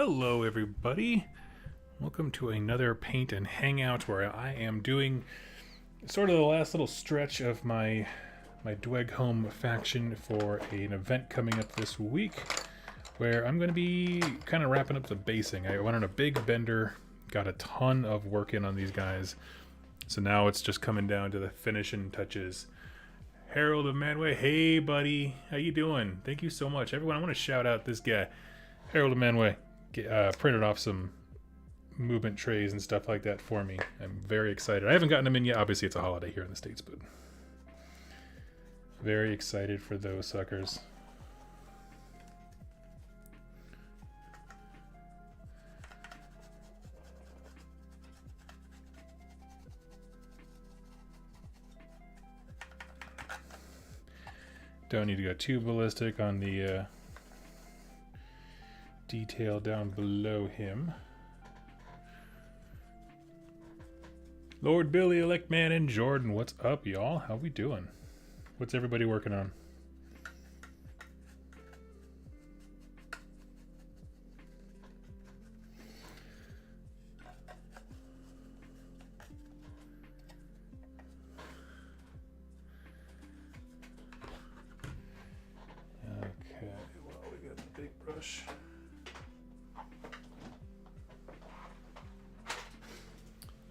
Hello everybody, welcome to another paint and hangout where I am doing sort of the last little stretch of my Dweg Home faction for an event coming up this week where I'm going to be kind of wrapping up the basing. I went on a big bender, got a ton of work in on these guys, so now it's just coming down to the finishing touches. Harold of Manway, hey buddy, how you doing? Thank you so much. Everyone, I want to shout out this guy, Harold of Manway. Printed off some movement trays and stuff like that for me. I'm very excited. I haven't gotten them in yet. Obviously, it's a holiday here in the States, but very excited for those suckers. Don't need to go too ballistic on the detail down below him. Lord Billy, Elect Man, and Jordan, what's up, y'all? How we doing? What's everybody working on? Okay, well, we got the big brush.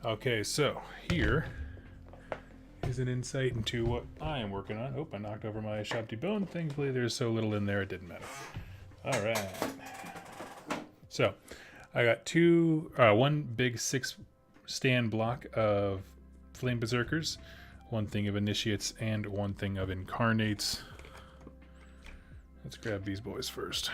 Okay, so here is an insight into what I am working on. Oh, I knocked over my shop debone. Thankfully, there's so little in there, it didn't matter. All right. So, I got one big 6-stand block of Flame Berserkers, one thing of Initiates, and one thing of Incarnates. Let's grab these boys first.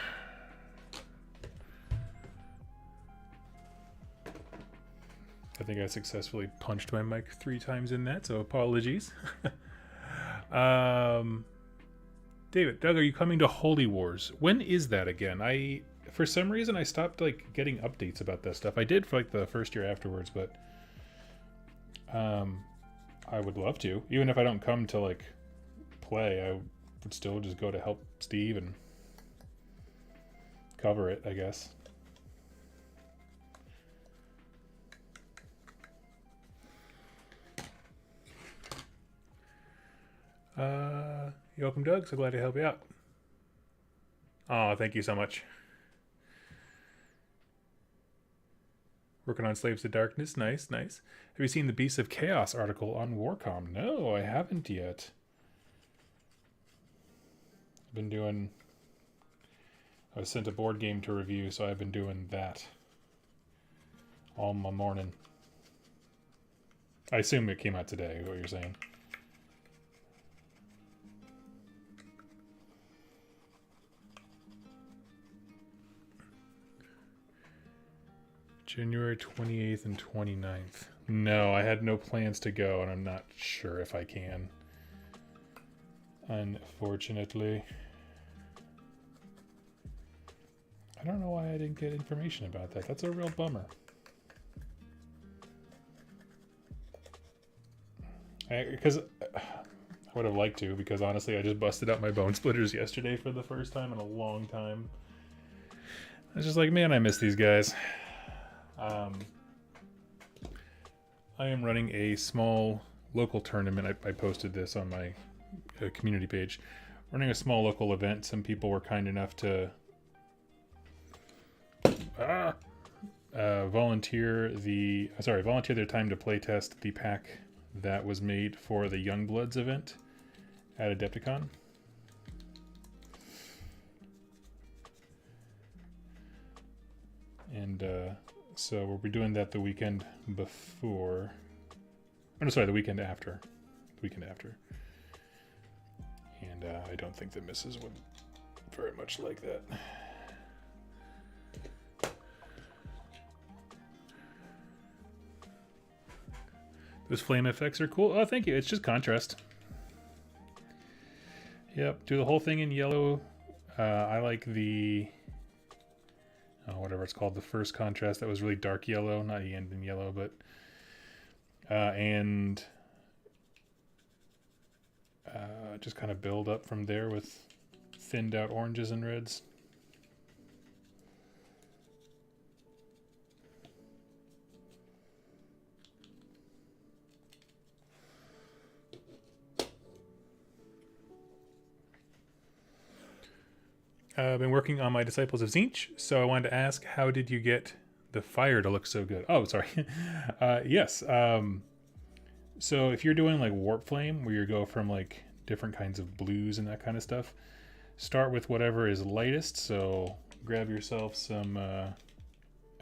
I think I successfully punched my mic 3 times in that, so apologies. David, Doug, are you coming to Holy Wars? When is that again? For some reason, I stopped getting updates about that stuff. I did for the first year afterwards, but I would love to. Even if I don't come to play, I would still just go to help Steve and cover it, I guess. You're welcome, Doug. So glad to help you out. Oh, thank you so much. Working on Slaves to Darkness. Nice, nice. Have you seen the Beasts of Chaos article on Warcom? No, I haven't yet. I've been doing... I was sent a board game to review, so I've been doing that all my morning. I assume it came out today, what you're saying. January 28th and 29th. No, I had no plans to go, and I'm not sure if I can. Unfortunately. I don't know why I didn't get information about that. That's a real bummer. Because I would have liked to, because honestly, I just busted out my bone splitters yesterday for the first time in a long time. I was just like, man, I miss these guys. I am running a small local tournament. I posted this on my community page. Running a small local event. Some people were kind enough to volunteer their time to play test the pack that was made for the Youngbloods event at Adepticon. And so we'll be doing that the weekend before. Oh, no, sorry, the weekend after. And I don't think the missus would very much like that. Those flame effects are cool. Oh, thank you. It's just contrast. Yep, do the whole thing in yellow. I like the... whatever it's called, the first contrast that was really dark yellow, not the end in yellow, but and just kind of build up from there with thinned out oranges and reds. I've been working on my Disciples of Zinch, so I wanted to ask, how did you get the fire to look so good? Oh, sorry. Yes. So if you're doing like Warp Flame, where you go from like different kinds of blues and that kind of stuff, start with whatever is lightest. So grab yourself some, I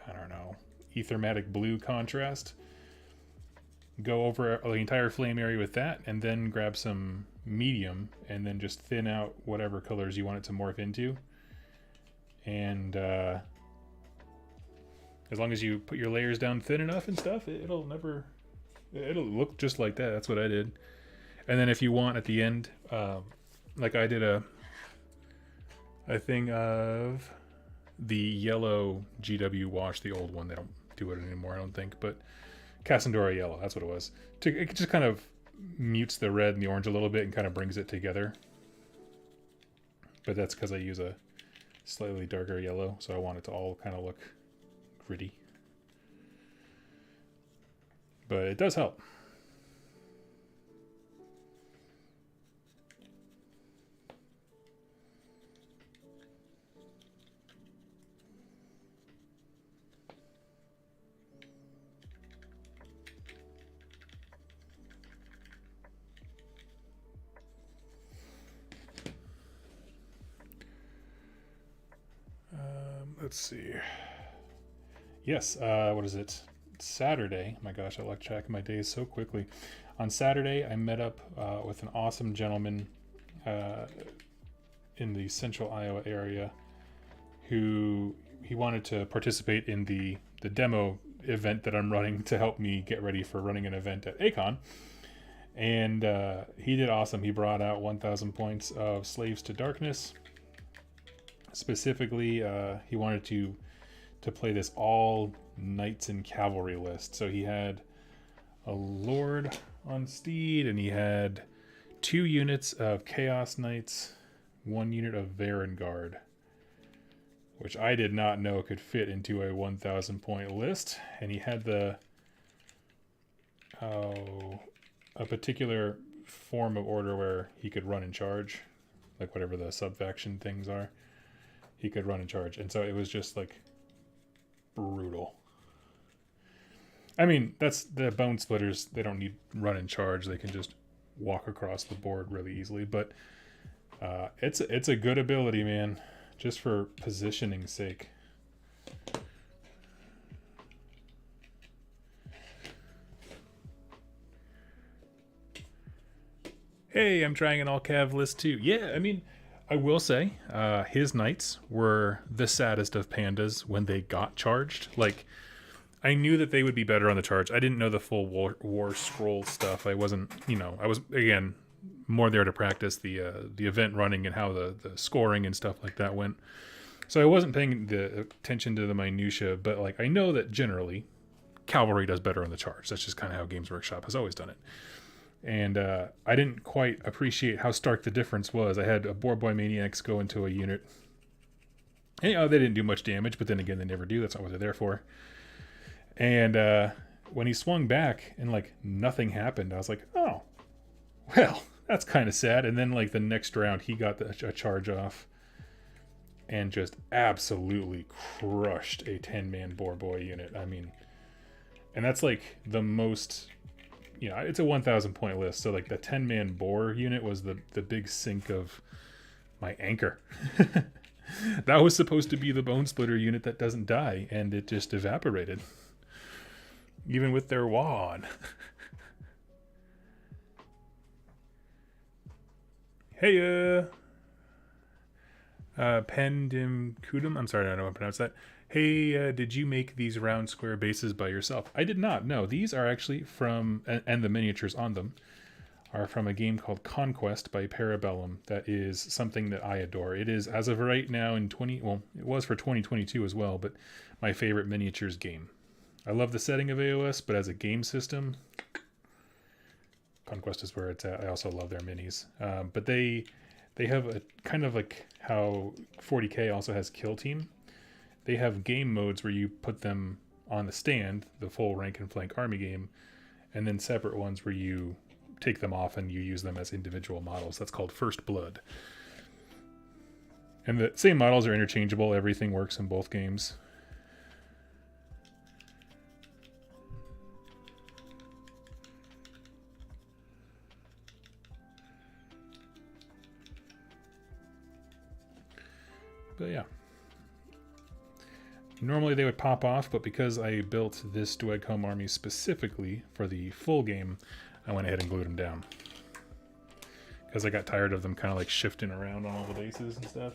don't know, Ethermatic Blue contrast. Go over the entire flame area with that, and then grab some medium, and then just thin out whatever colors you want it to morph into. And as long as you put your layers down thin enough and stuff, it'll look just like that. That's what I did. And then if you want at the end, like I did a thing of the yellow GW wash, the old one. They don't do it anymore, I don't think, but Cassandora yellow, that's what it was. It just kind of mutes the red and the orange a little bit and kind of brings it together. But that's because I use a slightly darker yellow, so I want it to all kind of look gritty. But it does help. Let's see. Yes, what is it? Saturday. My gosh, I like tracking my days so quickly. On Saturday, I met up with an awesome gentleman in the central Iowa area who he wanted to participate in the demo event that I'm running to help me get ready for running an event at ACON. And he did awesome. He brought out 1,000 points of Slaves to Darkness. Specifically, he wanted to play this all knights and cavalry list. So he had a lord on steed, and he had 2 units of Chaos Knights, 1 unit of Varangard, which I did not know could fit into a 1,000 point list. And he had a particular form of order where he could run in charge, like whatever the sub-faction things are. He could run in charge. And so it was just like brutal. I mean, that's the Bone Splitters. They don't need run in charge. They can just walk across the board really easily. But it's a good ability, man, just for positioning's sake. Hey, I'm trying an all-cav list too. Yeah, I mean, I will say, his knights were the saddest of pandas when they got charged. Like, I knew that they would be better on the charge. I didn't know the full war scroll stuff. I wasn't, I was, again, more there to practice the event running and how the scoring and stuff like that went. So I wasn't paying the attention to the minutia, but like I know that generally cavalry does better on the charge. That's just kind of how Games Workshop has always done it. And I didn't quite appreciate how stark the difference was. I had a Boar Boy Maniacs go into a unit. And, they didn't do much damage, but then again, they never do. That's not what they're there for. And when he swung back and, like, nothing happened, I was like, oh, well, that's kind of sad. And then, like, the next round, he got a charge off and just absolutely crushed a 10-man Boar Boy unit. I mean, and that's, like, the most... it's a 1,000 point list, so like the 10-man boar unit was the big sink of my anchor. That was supposed to be the Bone Splitter unit that doesn't die, and it just evaporated. Even with their wand. Hey, Pendim Kudum, I'm sorry, I don't know how to pronounce that. Hey, did you make these round square bases by yourself? I did not. No, these are actually from, and the miniatures on them are from a game called Conquest by Parabellum. That is something that I adore. It is, as of right now, it was for 2022 as well, but my favorite miniatures game. I love the setting of AOS, but as a game system, Conquest is where it's at. I also love their minis. But they have a kind of like how 40K also has Kill Team. They have game modes where you put them on the stand, the full rank and flank army game, and then separate ones where you take them off and you use them as individual models. That's called First Blood. And the same models are interchangeable. Everything works in both games. But yeah. Normally they would pop off, but because I built this Dwarf home army specifically for the full game, I went ahead and glued them down. Because I got tired of them kind of like shifting around on all the bases and stuff.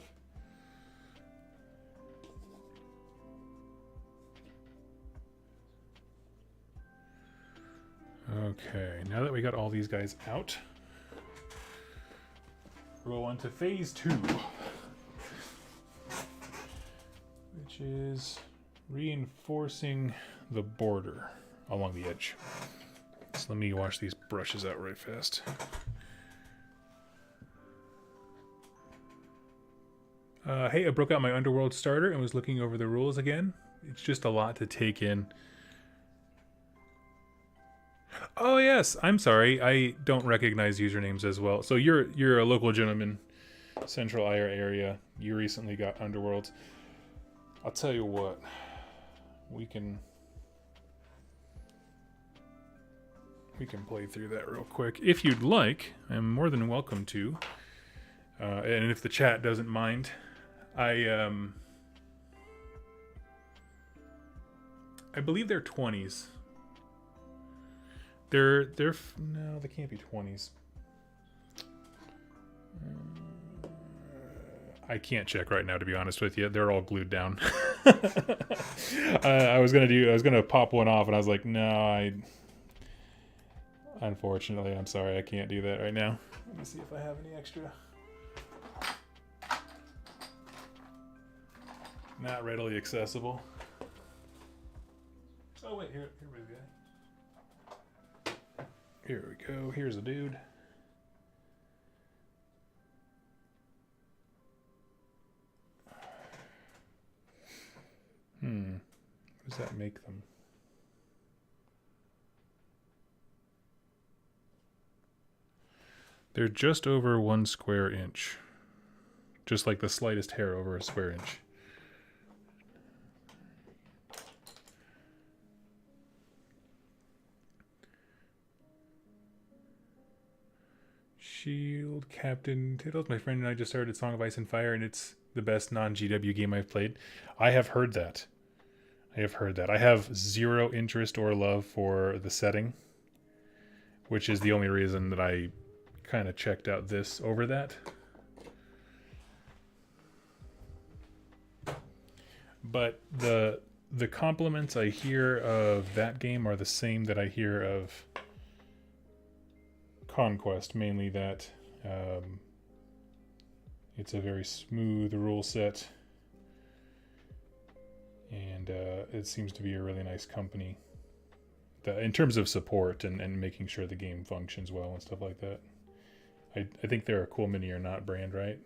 Okay, now that we got all these guys out, roll on to phase 2. Which is reinforcing the border along the edge. So let me wash these brushes out right fast. Hey, I broke out my Underworld starter and was looking over the rules again. It's just a lot to take in. Oh yes, I'm sorry. I don't recognize usernames as well. So you're a local gentleman, Central Ire area. You recently got Underworlds. I'll tell you what, we can play through that real quick. If you'd like, I'm more than welcome to. And if the chat doesn't mind, I believe they're 20s. They're no, they can't be 20s. I can't check right now, to be honest with you. They're all glued down. I was gonna pop one off, and I was like, no, unfortunately, I'm sorry, I can't do that right now. Let me see if I have any extra. Not readily accessible. Oh wait, here we go. Here we go. Here's a dude. What does that make them? They're just over 1 square inch. Just like the slightest hair over a square inch. Shield Captain Tittles. My friend and I just started Song of Ice and Fire, and it's the best non-GW game I've played. I have heard that. I have zero interest or love for the setting, which is the only reason that I kind of checked out this over that. But the compliments I hear of that game are the same that I hear of Conquest, mainly that it's a very smooth rule set, and it seems to be a really nice company in terms of support and making sure the game functions well and stuff like that. I think they're a Cool Mini or Not brand, right?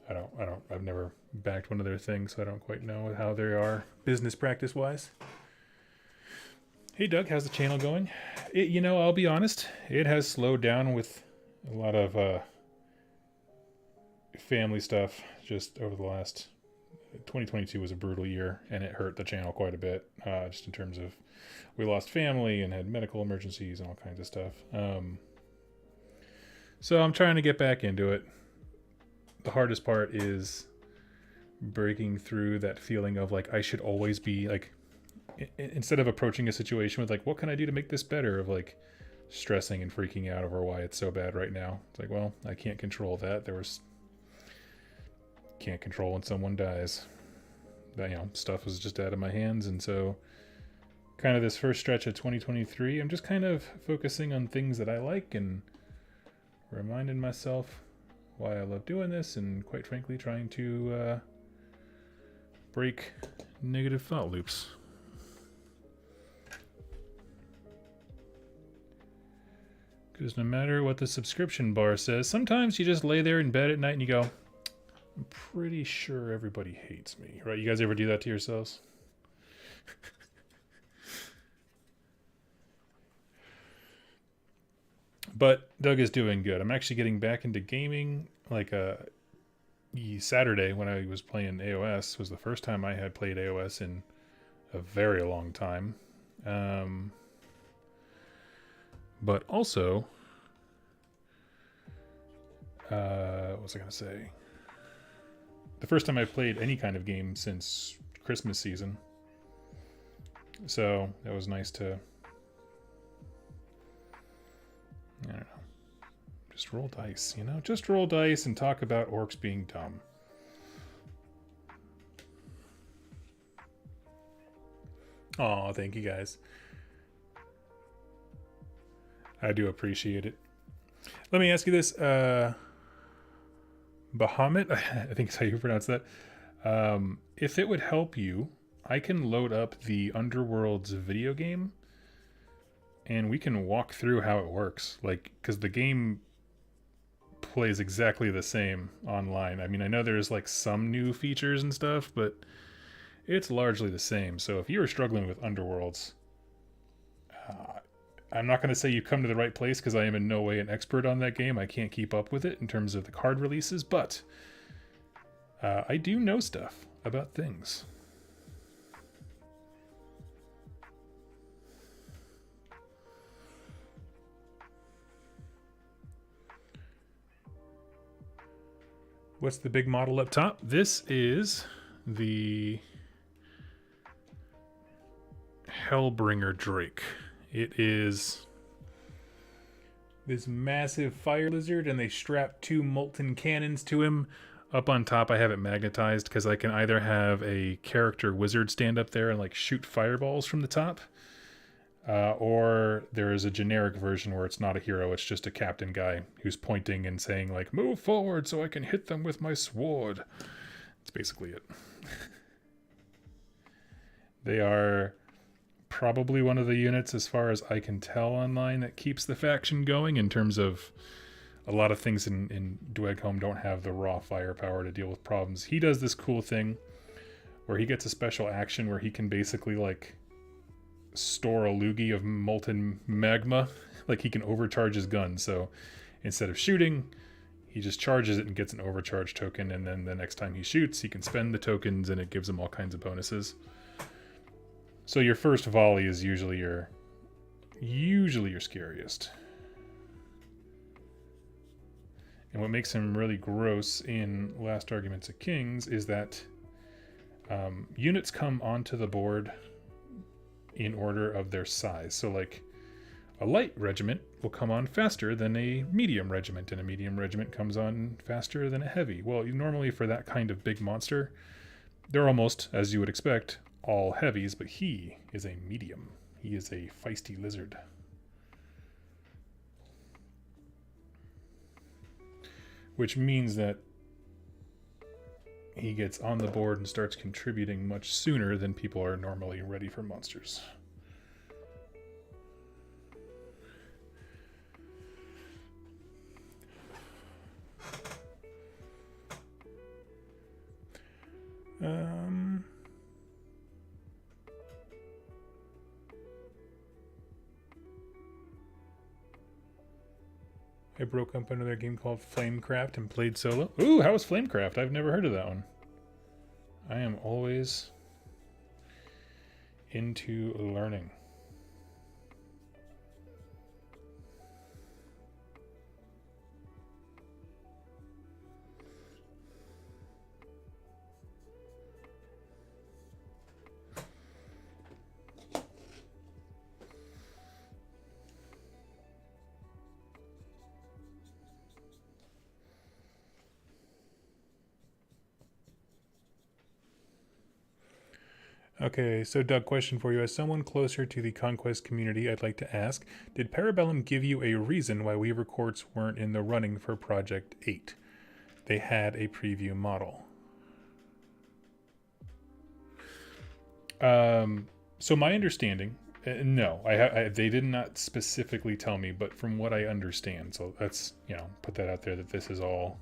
I've never backed one of their things, so I don't quite know how they are business practice wise. Hey Doug, how's the channel going? I'll be honest, it has slowed down with a lot of family stuff just over the last... 2022 was a brutal year, and it hurt the channel quite a bit, just in terms of we lost family and had medical emergencies and all kinds of stuff. So I'm trying to get back into it. The hardest part is breaking through that feeling of like I should always be like, instead of approaching a situation with like, what can I do to make this better, of like stressing and freaking out over why it's so bad right now. It's like, well, I can't control that. Can't control when someone dies. That, stuff was just out of my hands, and so kind of this first stretch of 2023, I'm just kind of focusing on things that I like and reminding myself why I love doing this, and quite frankly trying to break negative thought loops. Because no matter what the subscription bar says, sometimes you just lay there in bed at night and you go, I'm pretty sure everybody hates me, right? You guys ever do that to yourselves? But Doug is doing good. I'm actually getting back into gaming. Like, Saturday when I was playing AOS was the first time I had played AOS in a very long time. But also, what was I going to say? The first time I played any kind of game since Christmas season. So that was nice to, I don't know, just roll dice, you know? Just roll dice and talk about orcs being dumb. Oh, thank you guys. I do appreciate it. Let me ask you this, Bahamut, I think is how you pronounce that. If it would help you, I can load up the Underworlds video game and we can walk through how it works. Like, because the game plays exactly the same online. I mean, I know there's like some new features and stuff, but it's largely the same. So if you were struggling with Underworlds, I'm not going to say you come to the right place because I am in no way an expert on that game. I can't keep up with it in terms of the card releases, but I do know stuff about things. What's the big model up top? This is the Hellbringer Drake. It is this massive fire lizard, and they strap 2 molten cannons to him. Up on top, I have it magnetized because I can either have a character wizard stand up there and like shoot fireballs from the top, or there is a generic version where it's not a hero, it's just a captain guy who's pointing and saying like, move forward so I can hit them with my sword. That's basically it. They are probably one of the units, as far as I can tell online, that keeps the faction going in terms of a lot of things in Dwegholm don't have the raw firepower to deal with problems. He does this cool thing where he gets a special action where he can basically like store a loogie of molten magma. Like he can overcharge his gun. So instead of shooting, he just charges it and gets an overcharge token. And then the next time he shoots, he can spend the tokens and it gives him all kinds of bonuses. So your first volley is usually your scariest. And what makes him really gross in Last Arguments of Kings is that units come onto the board in order of their size. So like a light regiment will come on faster than a medium regiment, and a medium regiment comes on faster than a heavy. Well, normally for that kind of big monster, they're almost, as you would expect, all heavies, but he is a medium. He is a feisty lizard. Which means that he gets on the board and starts contributing much sooner than people are normally ready for monsters. I broke up another game called Flamecraft and played solo. Ooh, how was Flamecraft? I've never heard of that one. I am always into learning. Okay, so Doug, question for you. As someone closer to the Conquest community, I'd like to ask, did Parabellum give you a reason why Weaver Courts weren't in the running for Project 8? They had a preview model. So my understanding, no, they did not specifically tell me, but from what I understand, so that's, put that out there that this is all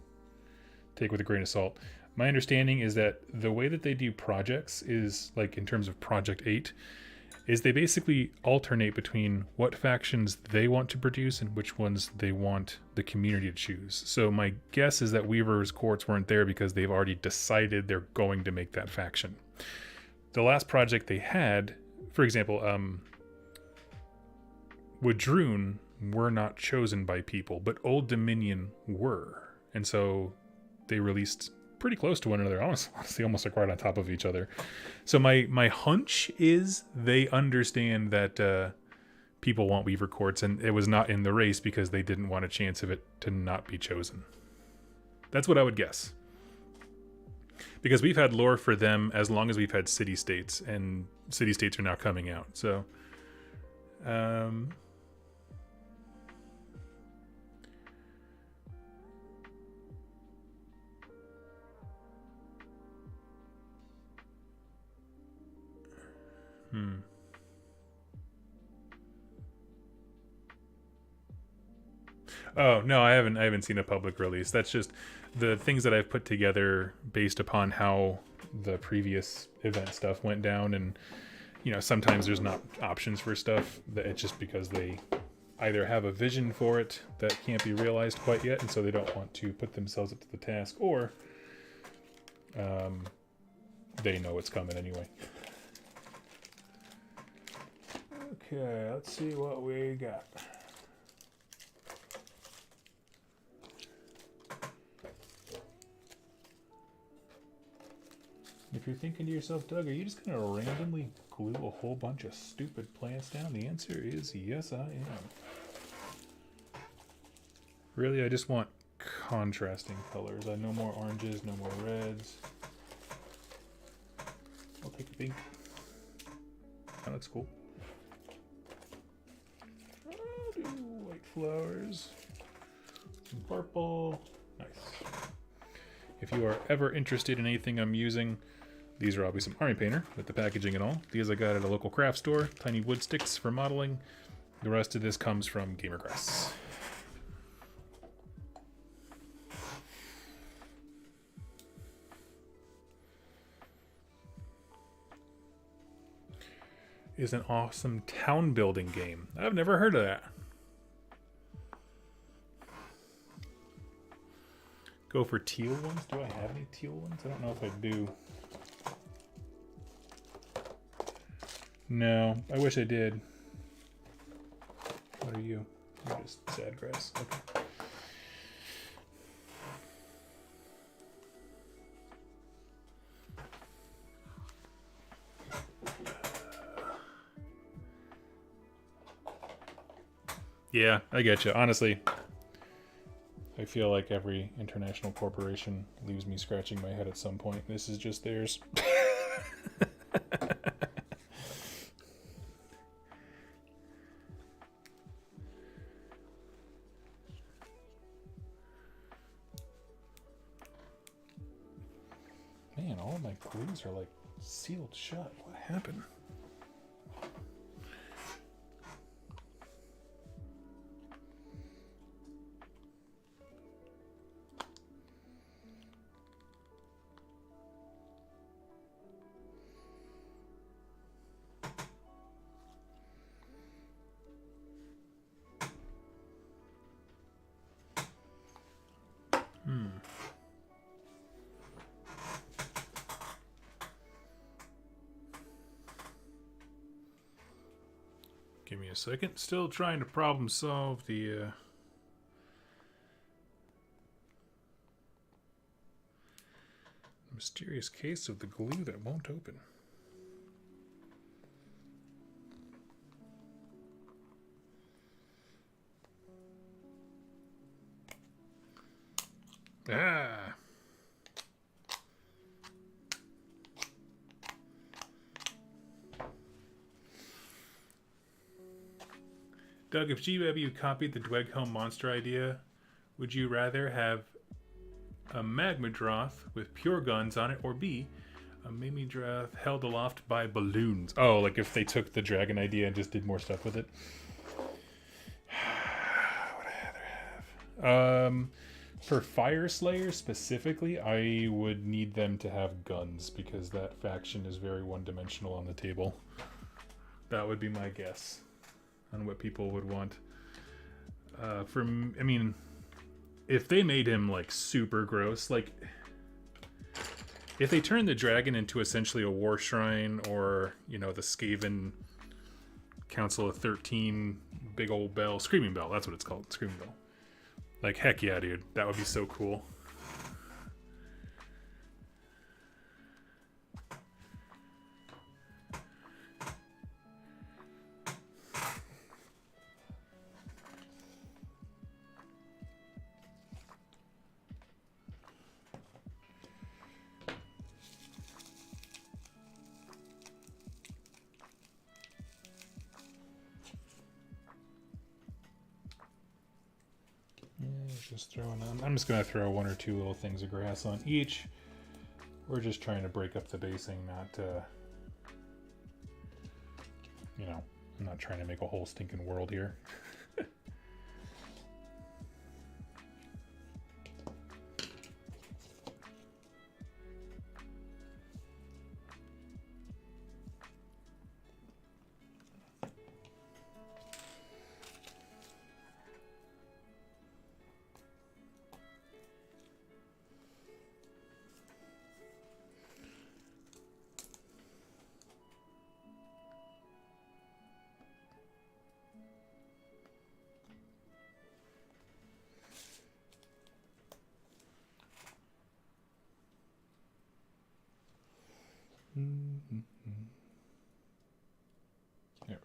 take with a grain of salt. My understanding is that the way that they do projects is, like, in terms of Project 8, is they basically alternate between what factions they want to produce and which ones they want the community to choose. So my guess is that Weaver's Courts weren't there because they've already decided they're going to make that faction. The last project they had, for example, Wadroon were not chosen by people, but Old Dominion were. And so they released pretty close to one another, honestly, almost like right on top of each other. So my hunch is they understand that people want Weaver Courts, and it was not in the race because they didn't want a chance of it to not be chosen. That's what I would guess. Because we've had lore for them as long as we've had city-states, and city-states are now coming out. So, Oh, no, I haven't seen a public release. That's just the things that I've put together based upon how the previous event stuff went down. And, you know, sometimes there's not options for stuff. That it's just because they either have a vision for it that can't be realized quite yet, and so they don't want to put themselves up to the task, or they know it's coming anyway. Okay, let's see what we got. If you're thinking to yourself, Doug, are you just going to randomly glue a whole bunch of stupid plants down? The answer is yes, I am. Really, I just want contrasting colors. No more oranges, no more reds. I'll take a pink. That looks cool. I'll do white flowers. Some purple. Nice. If you are ever interested in anything I'm using, these are obviously some Army Painter with the packaging and all. These I got at a local craft store. Tiny wood sticks for modeling. The rest of this comes from Gamergrass. Is an awesome town building game. I've never heard of that. Go for teal ones? Do I have any teal ones? I don't know if I do. No, I wish I did. What are you? You're just sad grass. Okay. Yeah, I get you. Honestly, I feel like every international corporation leaves me scratching my head at some point. This is just theirs. Man, all of my glues are like sealed shut. What happened? Give me a second. Still trying to problem solve the mysterious case of the glue that won't open. Ah. Doug, if GW copied the Dweghome monster idea, would you rather have a Magmadroth with pure guns on it, or B, a Mimidroth held aloft by balloons? Oh, like if they took the dragon idea and just did more stuff with it? What would I rather have? For Fire Slayer specifically, I would need them to have guns because that faction is very one-dimensional on the table. That would be my guess on what people would want. I mean, if they made him like super gross, like if they turned the dragon into essentially a war shrine, or you know, the Skaven Council of 13 big old bell, screaming bell, that's what it's called, screaming bell. Like, heck yeah, dude, that would be so cool. Just throwing on. I'm just gonna throw 1 or 2 little things of grass on each. We're just trying to break up the basing, not you know, I'm not trying to make a whole stinking world here. There we go.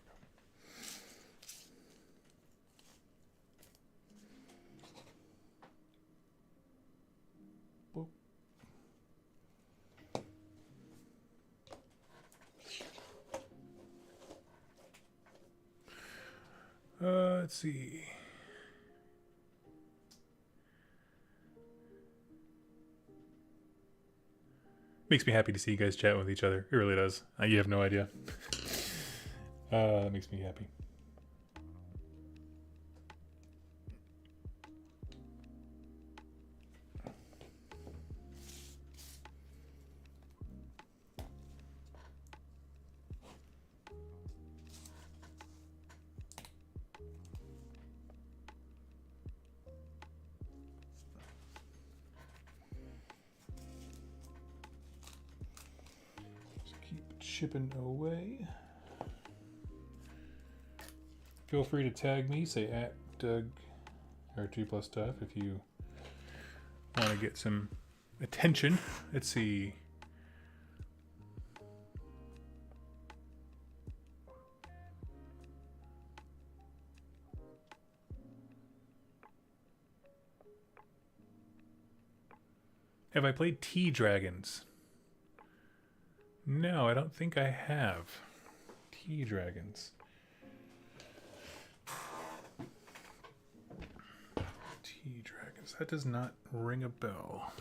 Let's see. Makes me happy to see you guys chat with each other. It really does. You have no idea. It makes me happy. Chipping away. Feel free to tag me, say at Doug or G plus stuff if you want to get some attention. Let's see. Have I played Tea Dragons? No, I don't think I have. Tea Dragons. Tea Dragons. That does not ring a bell.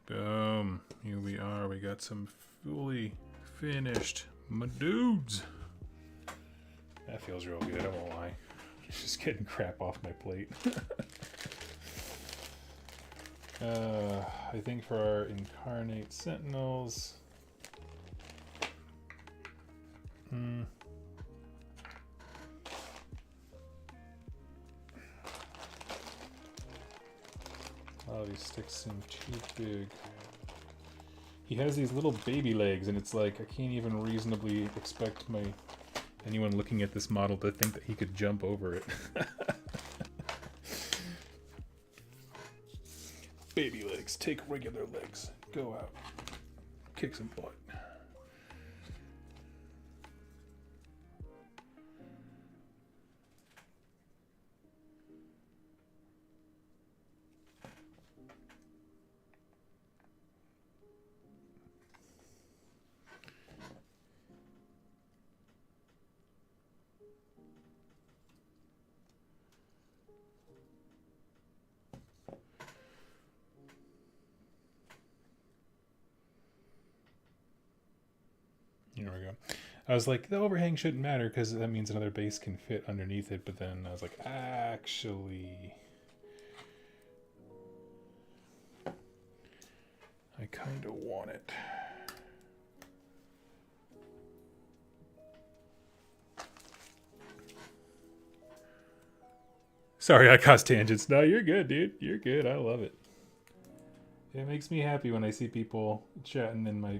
Boom. Here we are. We got some fully finished my dudes. That feels real good, I won't lie. Just getting crap off my plate. I think for our Incarnate Sentinels, oh, these sticks seem too big. He has these little baby legs, and it's like I can't even reasonably expect anyone looking at this model to think that he could jump over it. Baby legs, take regular legs, go out, kick some butt. Here we go. I was like, the overhang shouldn't matter because that means another base can fit underneath it, but then I was like, actually, I kind of want it. Sorry, I caused tangents. No, you're good, dude. You're good. I love it. It makes me happy when I see people chatting in my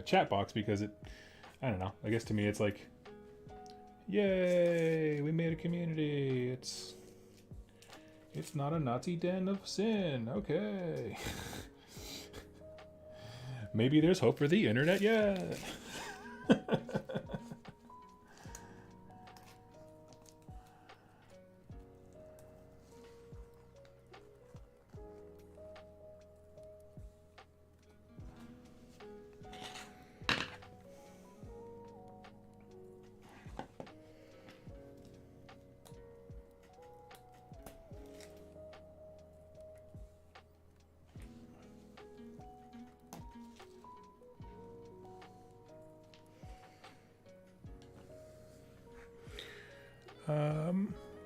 chat box because I don't know. I guess to me it's like, yay, we made a community. It's not a Nazi den of sin. Okay. Maybe there's hope for the internet yet.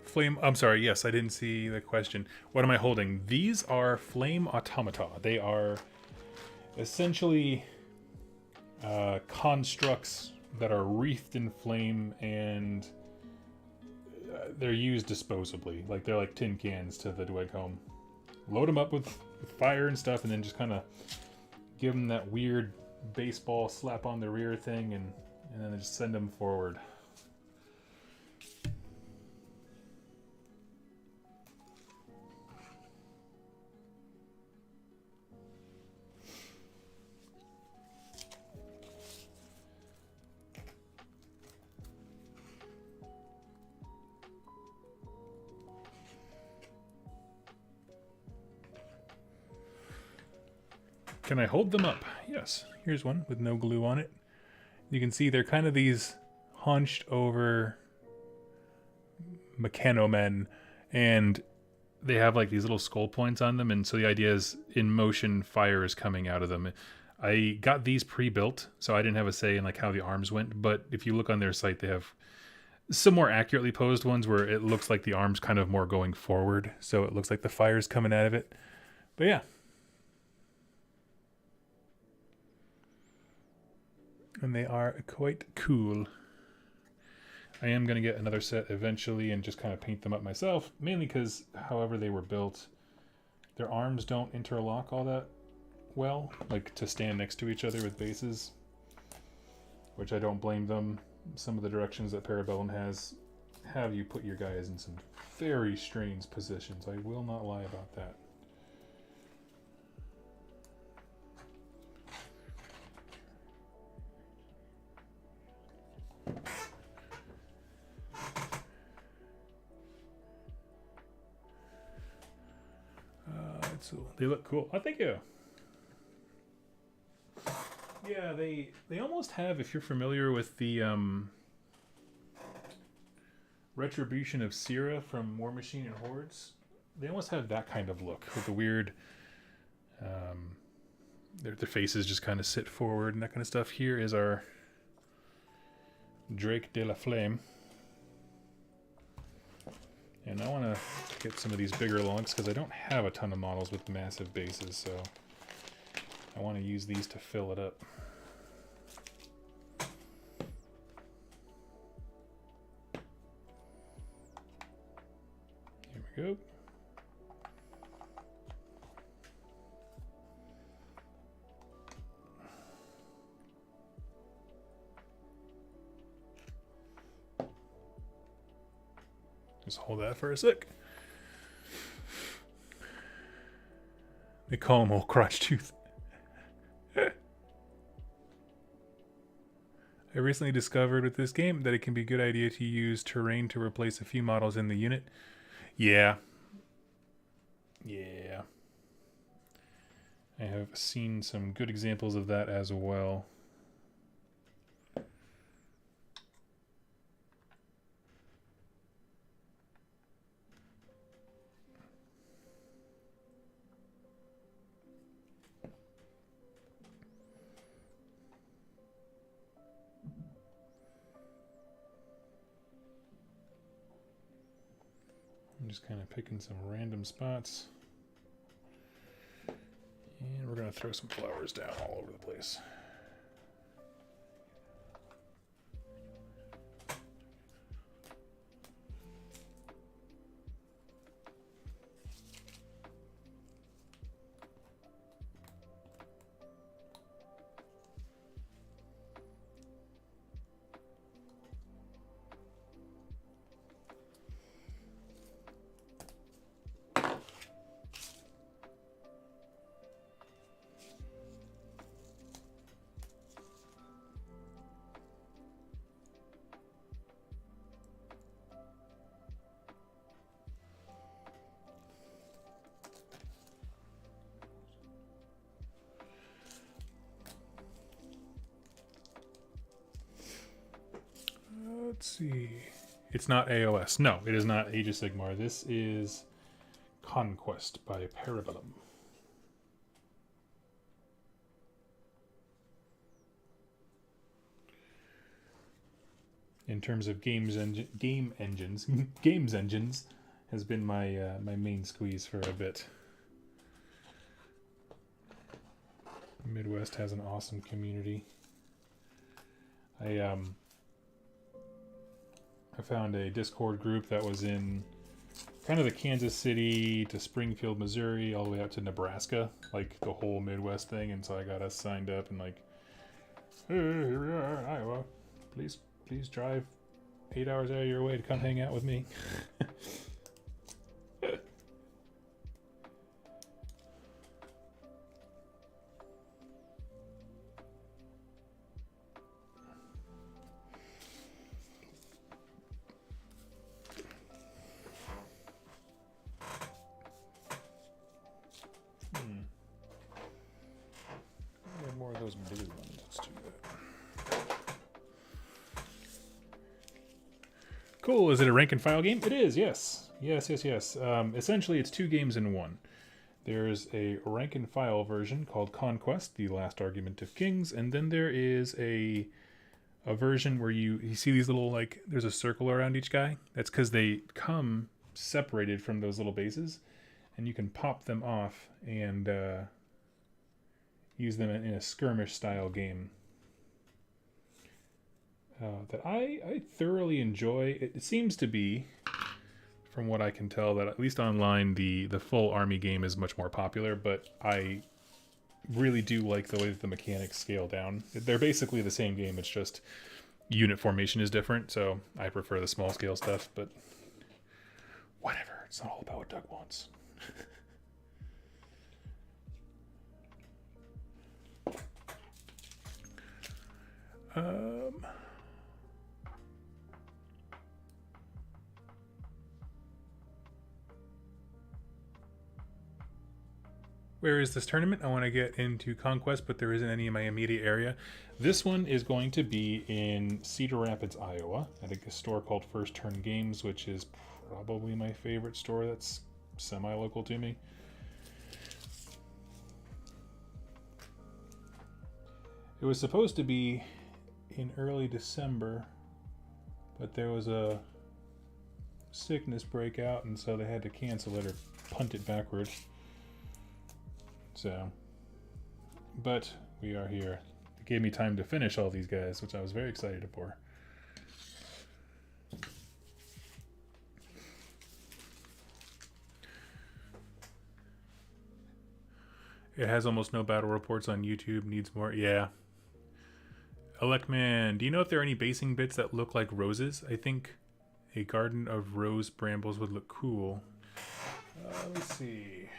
Flame. I'm sorry. Yes, I didn't see the question. What am I holding? These are flame automata. They are essentially constructs that are wreathed in flame, and they're used disposably. Like they're like tin cans to the Dweg home. Load them up with fire and stuff, and then just kind of give them that weird baseball slap on the rear thing, and then just send them forward. Can I hold them up? Yes. Here's one with no glue on it. You can see they're kind of these hunched over mechanomen, and they have like these little skull points on them, and so the idea is in motion fire is coming out of them. I got these pre-built, so I didn't have a say in like how the arms went, but if you look on their site, they have some more accurately posed ones where it looks like the arm's kind of more going forward, so it looks like the fire's coming out of it. But yeah. And they are quite cool. I am going to get another set eventually and just kind of paint them up myself, mainly because however they were built, their arms don't interlock all that well, like to stand next to each other with bases, which I don't blame them. Some of the directions that Parabellum has have you put your guys in some very strange positions. I will not lie about that. So they look cool. Oh, thank you. Yeah, they almost have, if you're familiar with the Retribution of Sira from War Machine and Hordes, they almost have that kind of look with the weird their faces just kind of sit forward and that kind of stuff. Here is our Drake de la Flame. And I want to get some of these bigger logs because I don't have a ton of models with massive bases, so I want to use these to fill it up. Here we go. Just hold that for a sec. They call him Old Crotch Tooth. I recently discovered with this game that it can be a good idea to use terrain to replace a few models in the unit. Yeah. Yeah. I have seen some good examples of that as well. I'm just kind of picking some random spots. And we're going to throw some flowers down all over the place. see. It's not AOS. No, it is not Age of Sigmar. This is Conquest by Parabellum. In terms of games engines has been my my main squeeze for a bit. Midwest has an awesome community. I found a Discord group that was in kind of the Kansas City to Springfield, Missouri, all the way out to Nebraska, like the whole Midwest thing, and so I got us signed up and like, hey, here we are in Iowa. Please drive 8 hours out of your way to come hang out with me. More of those blue ones. Let's do that. Cool. Is it a rank and file game? It is, yes. Yes. Essentially, it's 2 games in one. There's a rank and file version called Conquest, the Last Argument of Kings, and then there is a version where you see these little, like, there's a circle around each guy. That's because they come separated from those little bases, and you can pop them off and use them in a skirmish style game that I thoroughly enjoy. It seems to be, from what I can tell, that at least online the full army game is much more popular, but I really do like the way that the mechanics scale down. They're basically the same game, it's just unit formation is different, so I prefer the small scale stuff, but whatever, it's not all about what Doug wants. Where is this tournament? I want to get into Conquest, but there isn't any in my immediate area. This one is going to be in Cedar Rapids, Iowa, at a store called First Turn Games, which is probably my favorite store that's semi-local to me. It was supposed to be in early December, but there was a sickness breakout, and so they had to cancel it or punt it backwards. So, but we are here. It gave me time to finish all these guys, which I was very excited for. It has almost no battle reports on YouTube. Needs more. Yeah. Electman, do you know if there are any basing bits that look like roses? I think a garden of rose brambles would look cool. Let's see.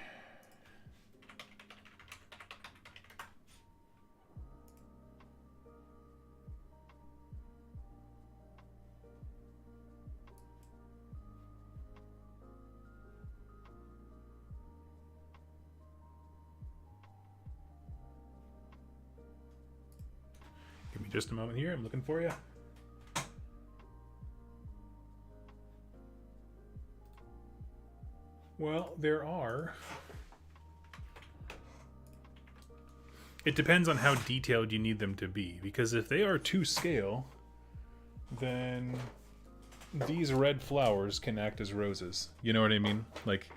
Give me just a moment here. I'm looking for you. Well, there are. It depends on how detailed you need them to be, because if they are to scale, then these red flowers can act as roses. You know what I mean? Like,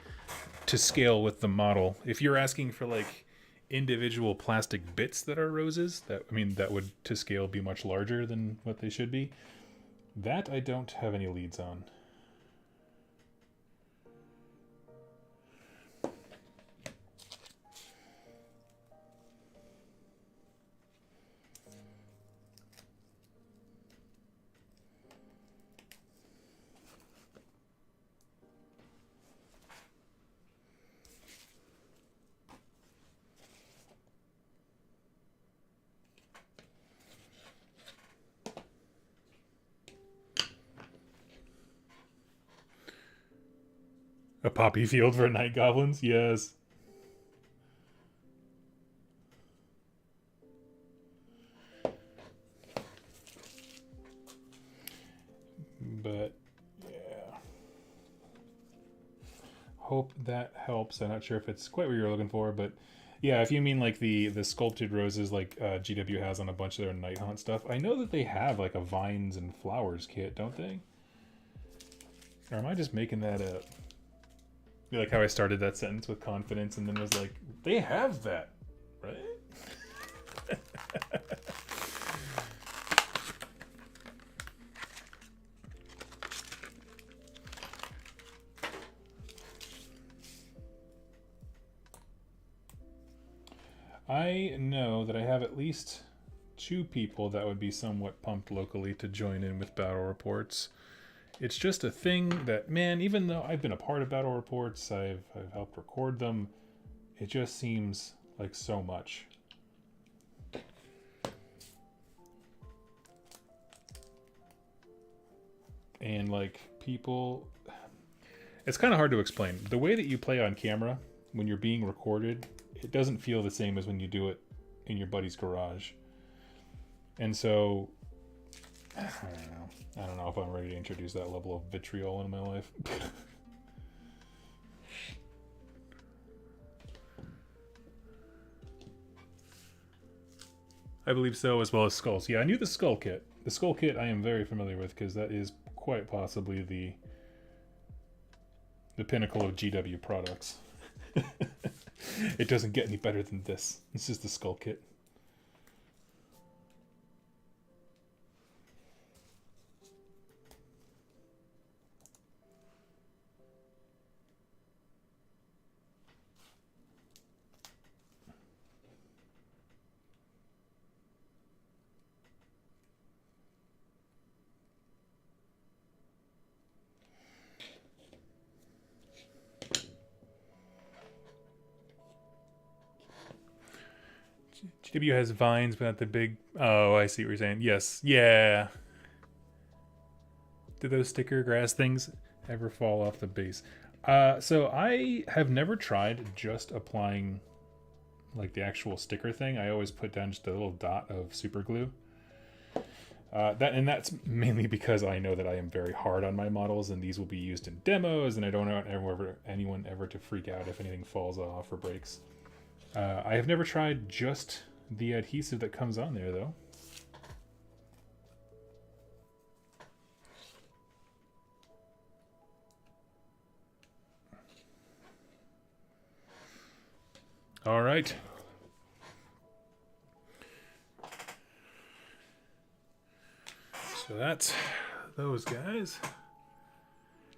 to scale with the model. If you're asking for, like, individual plastic bits that are roses, that would to scale be much larger than what they should be. That I don't have any leads on. A poppy field for night goblins? Yes. But yeah, hope that helps. I'm not sure if it's quite what you're looking for, but yeah, if you mean like the sculpted roses like GW has on a bunch of their Night Haunt stuff, I know that they have like a vines and flowers kit, don't they? Or am I just making that up? You like how I started that sentence with confidence and then was like, they have that, right? I know that I have at least 2 people that would be somewhat pumped locally to join in with battle reports. It's just a thing that, man, even though I've been a part of battle reports, I've helped record them, it just seems like so much. And like people, it's kind of hard to explain. The way that you play on camera when you're being recorded, it doesn't feel the same as when you do it in your buddy's garage. And so, I don't know if I'm ready to introduce that level of vitriol in my life. I believe so, as well as skulls. Yeah, I knew the skull kit. The skull kit I am very familiar with because that is quite possibly the pinnacle of GW products. It doesn't get any better than this. This is the skull kit. GW has vines, but not the big... Oh, I see what you're saying. Yes. Yeah. Do those sticker grass things ever fall off the base? So I have never tried just applying like the actual sticker thing. I always put down just a little dot of super glue. That's mainly because I know that I am very hard on my models, and these will be used in demos, and I don't want anyone ever to freak out if anything falls off or breaks. I have never tried just the adhesive that comes on there, though. All right. So that's those guys.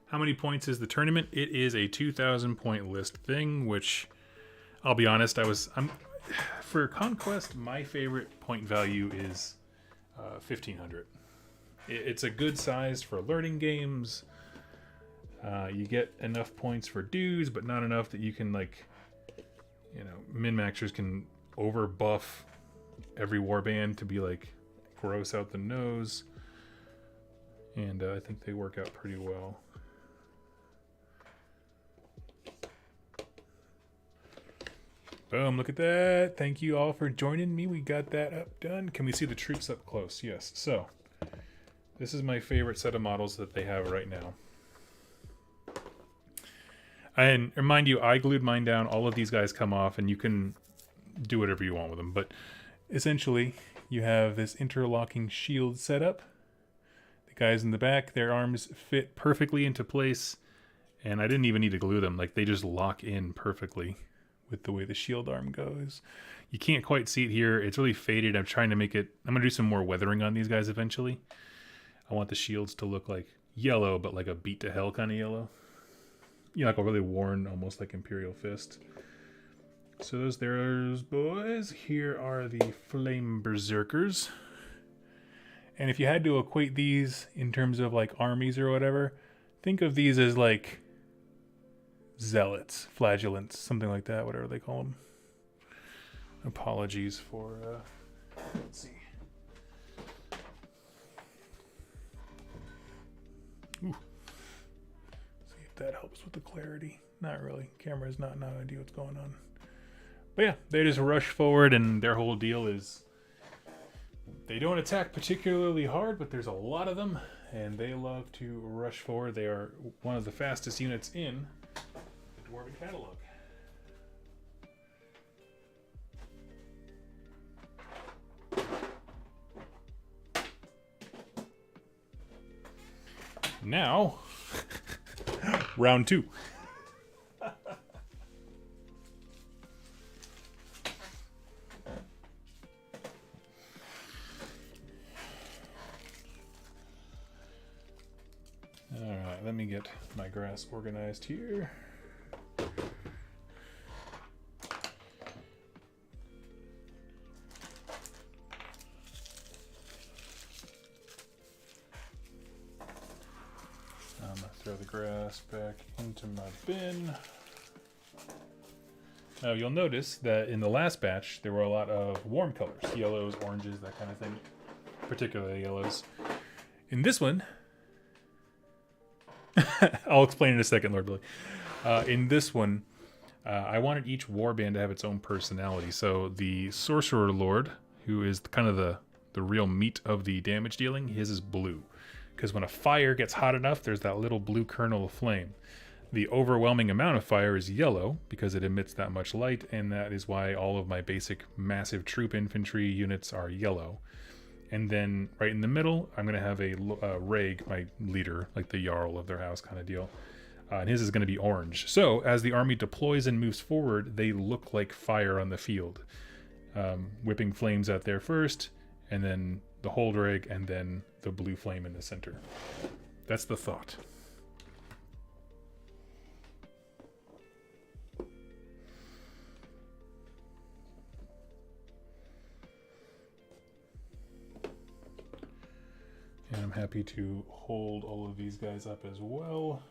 How many points is the tournament? It is a 2,000 point list thing, which I'll be honest, for Conquest, my favorite point value is 1,500. It's a good size for learning games. You get enough points for dudes, but not enough that you can, like, you know, min-maxers can over buff every warband to be like gross out the nose. And I think they work out pretty well. Boom, look at that. Thank you all for joining me. We got that up done. Can we see the troops up close? Yes. So, this is my favorite set of models that they have right now. And remind you, I glued mine down. All of these guys come off, and you can do whatever you want with them. But essentially, you have this interlocking shield setup. The guys in the back, their arms fit perfectly into place. And I didn't even need to glue them. Like, they just lock in perfectly with the way the shield arm goes. You can't quite see it here. It's really faded. I'm trying to make it... I'm going to do some more weathering on these guys eventually. I want the shields to look like yellow, but like a beat to hell kind of yellow. You know, like a really worn, almost like Imperial Fist. So those boys. Here are the Flame Berserkers. And if you had to equate these in terms of like armies or whatever, think of these as like zealots, flagellants, something like that, whatever they call them. Apologies for, let's see. Ooh. See if that helps with the clarity. Not really. Camera's not no idea what's going on. But yeah, they just rush forward, and their whole deal is they don't attack particularly hard, but there's a lot of them, and they love to rush forward. They are one of the fastest units in the Dwarven catalog. Now, round 2. Alright, let me get my grass organized here. I'm going to throw the grass back into my bin. Now you'll notice that in the last batch there were a lot of warm colors, yellows, oranges, that kind of thing, particularly yellows. In this one, I'll explain in a second, Lord Billy. In this one, I wanted each warband to have its own personality. So the Sorcerer Lord, who is kind of the real meat of the damage dealing, his is blue. Because when a fire gets hot enough, there's that little blue kernel of flame. The overwhelming amount of fire is yellow because it emits that much light, and that is why all of my basic massive troop infantry units are yellow. And then right in the middle, I'm going to have a Rag, my leader, like the Jarl of their house kind of deal. And his is going to be orange. So as the army deploys and moves forward, they look like fire on the field. Whipping flames out there first, and then the hold Rag, and then the blue flame in the center. That's the thought. And I'm happy to hold all of these guys up as well.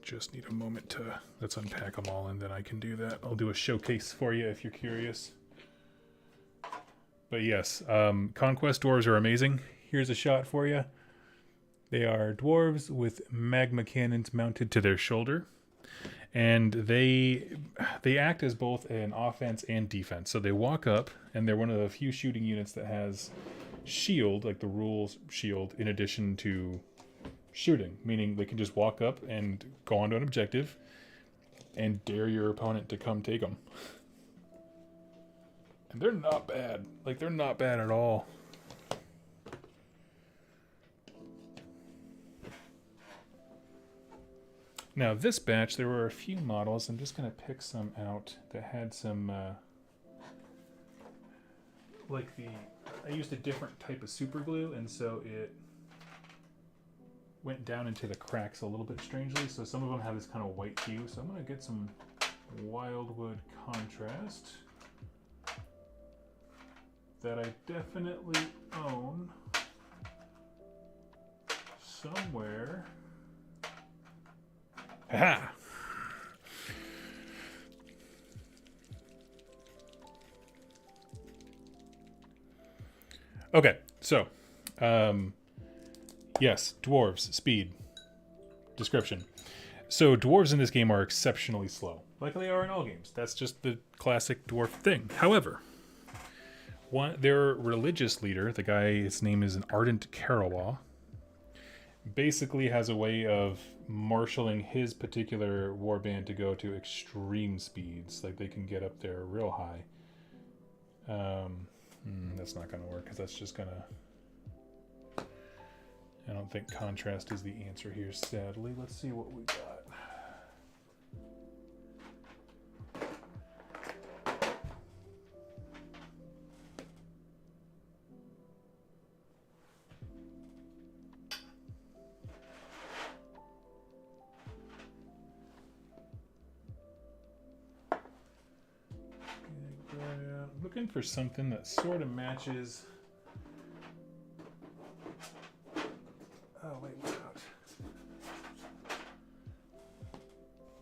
Just need a moment to, let's unpack them all and then I can do that. I'll do a showcase for you if you're curious. But yes, Conquest Dwarves are amazing. Here's a shot for you. They are dwarves with magma cannons mounted to their shoulder. And they act as both an offense and defense. So they walk up, and they're one of the few shooting units that has shield, like the rules shield, in addition to shooting, meaning they can just walk up and go onto an objective and dare your opponent to come take them. And they're not bad. Like, they're not bad at all. Now, this batch, there were a few models. I'm just going to pick some out that had some, I used a different type of super glue, and so it went down into the cracks a little bit strangely. So some of them have this kind of white hue. So I'm going to get some Wildwood contrast that I definitely own somewhere. Ha! Okay, so, yes, dwarves, speed, description. So dwarves in this game are exceptionally slow, like they are in all games. That's just the classic dwarf thing. However, their religious leader, the guy, his name is an Ardent Karawa, basically has a way of marshaling his particular warband to go to extreme speeds. Like, they can get up there real high. That's not going to work, because that's just going to... I don't think contrast is the answer here, sadly. Let's see what we got. Looking for something that sort of matches. Oh, wait, what out?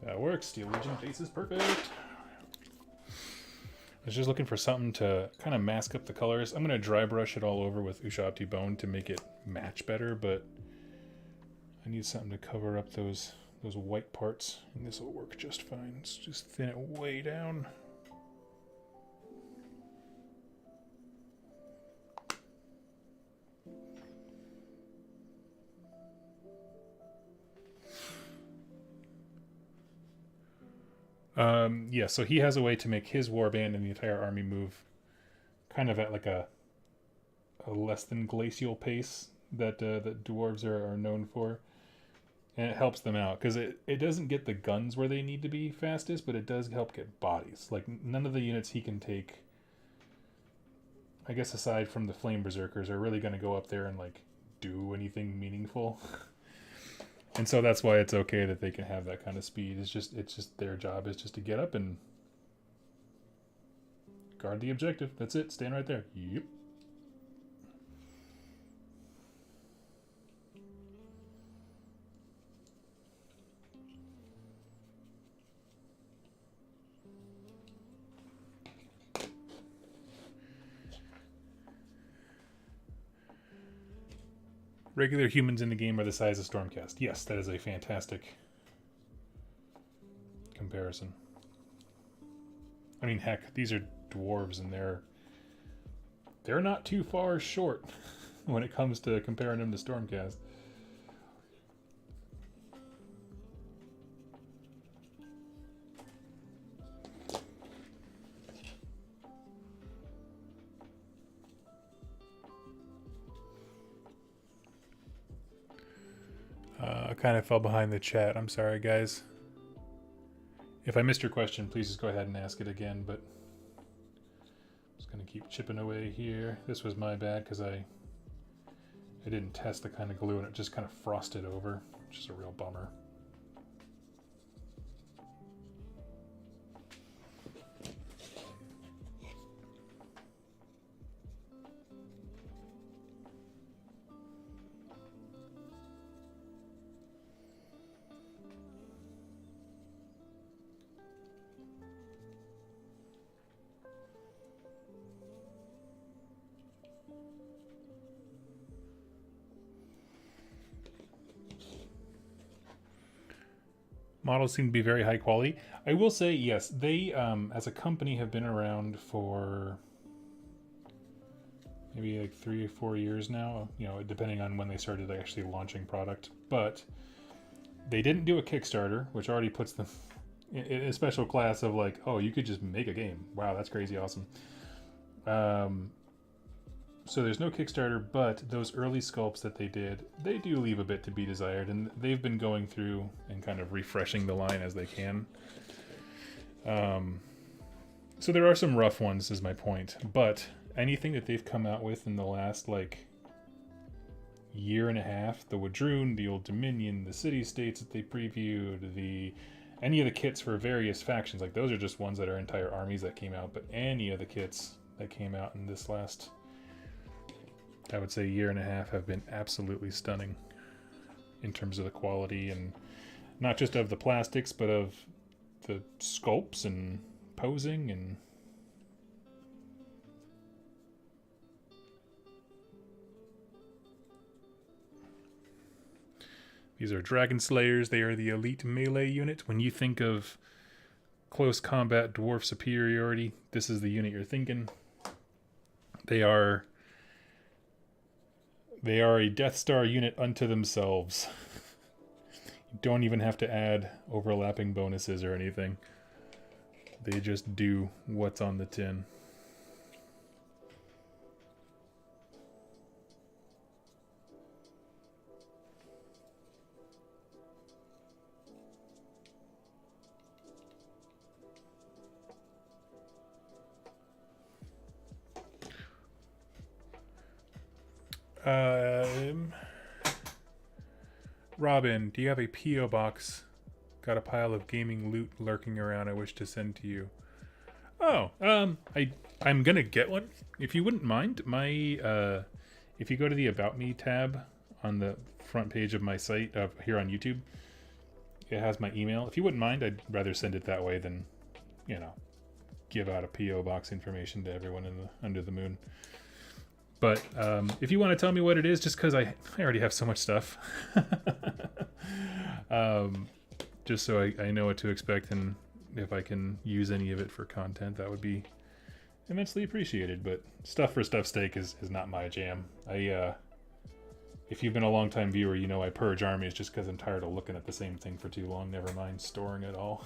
That works. Steel Legion face is perfect. I was just looking for something to kind of mask up the colors. I'm going to dry brush it all over with Ushabti Bone to make it match better, but I need something to cover up those white parts, and this will work just fine. Let's just thin it way down. Yeah, so he has a way to make his warband and the entire army move kind of at like a less than glacial pace that dwarves are known for. And it helps them out because it doesn't get the guns where they need to be fastest, but it does help get bodies. Like, none of the units he can take, I guess aside from the flame berserkers, are really going to go up there and like do anything meaningful. And so that's why it's okay that they can have that kind of speed. It's just their job is just to get up and guard the objective. That's it. Stand right there. Yep. Regular humans in the game are the size of Stormcast. Yes, that is a fantastic comparison. I mean, heck, these are dwarves, and they're not too far short when it comes to comparing them to Stormcast. I kind of fell behind the chat. I'm sorry, guys. If I missed your question, please just go ahead and ask it again, but I'm just going to keep chipping away here. This was my bad because I didn't test the kind of glue and it just kind of frosted over, which is a real bummer. Models seem to be very high quality. I will say, yes, they, as a company, have been around for maybe like 3 or 4 years now, you know, depending on when they started actually launching product. But they didn't do a Kickstarter, which already puts them in a special class of like, oh, you could just make a game. Wow, that's crazy awesome. So there's no Kickstarter, but those early sculpts that they did, they do leave a bit to be desired, and they've been going through and kind of refreshing the line as they can. So there are some rough ones, is my point, but anything that they've come out with in the last, like, year and a half, the Wadroon, the Old Dominion, the city-states that they previewed, any of the kits for various factions, like, those are just ones that are entire armies that came out, but any of the kits that came out in this last, I would say, year and a half have been absolutely stunning in terms of the quality, and not just of the plastics, but of the sculpts and posing. And these are Dragon Slayers. They are the elite melee unit. When you think of close combat dwarf superiority, this is the unit you're thinking. They are a Death Star unit unto themselves. You don't even have to add overlapping bonuses or anything. They just do what's on the tin. Robin, do you have a P.O. box? Got a pile of gaming loot lurking around I wish to send to you. Oh, I'm gonna get one. If you wouldn't mind, if you go to the About Me tab on the front page of my site here on YouTube, it has my email. If you wouldn't mind, I'd rather send it that way than, you know, give out a P.O. box information to everyone under the moon. But if you want to tell me what it is, just because I already have so much stuff, just so I know what to expect, and if I can use any of it for content, that would be immensely appreciated. But stuff for stuff's sake is not my jam. If you've been a long-time viewer, you know I purge armies just because I'm tired of looking at the same thing for too long. Never mind storing it all.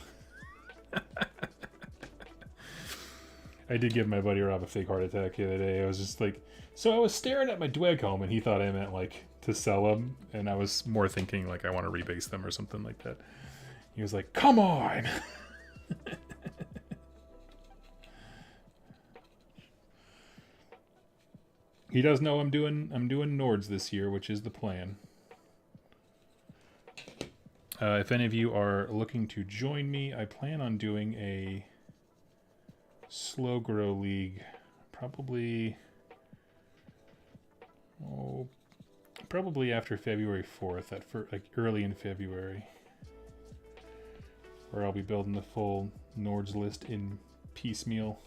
I did give my buddy Rob a fake heart attack the other day. I was just like, so I was staring at my Dweg home, and he thought I meant like to sell them, and I was more thinking like I want to rebase them or something like that. He was like, "Come on." He does know I'm doing Nords this year, which is the plan. If any of you are looking to join me, I plan on doing a slow grow league, probably after February 4th, like early in February, where I'll be building the full Nords list in piecemeal.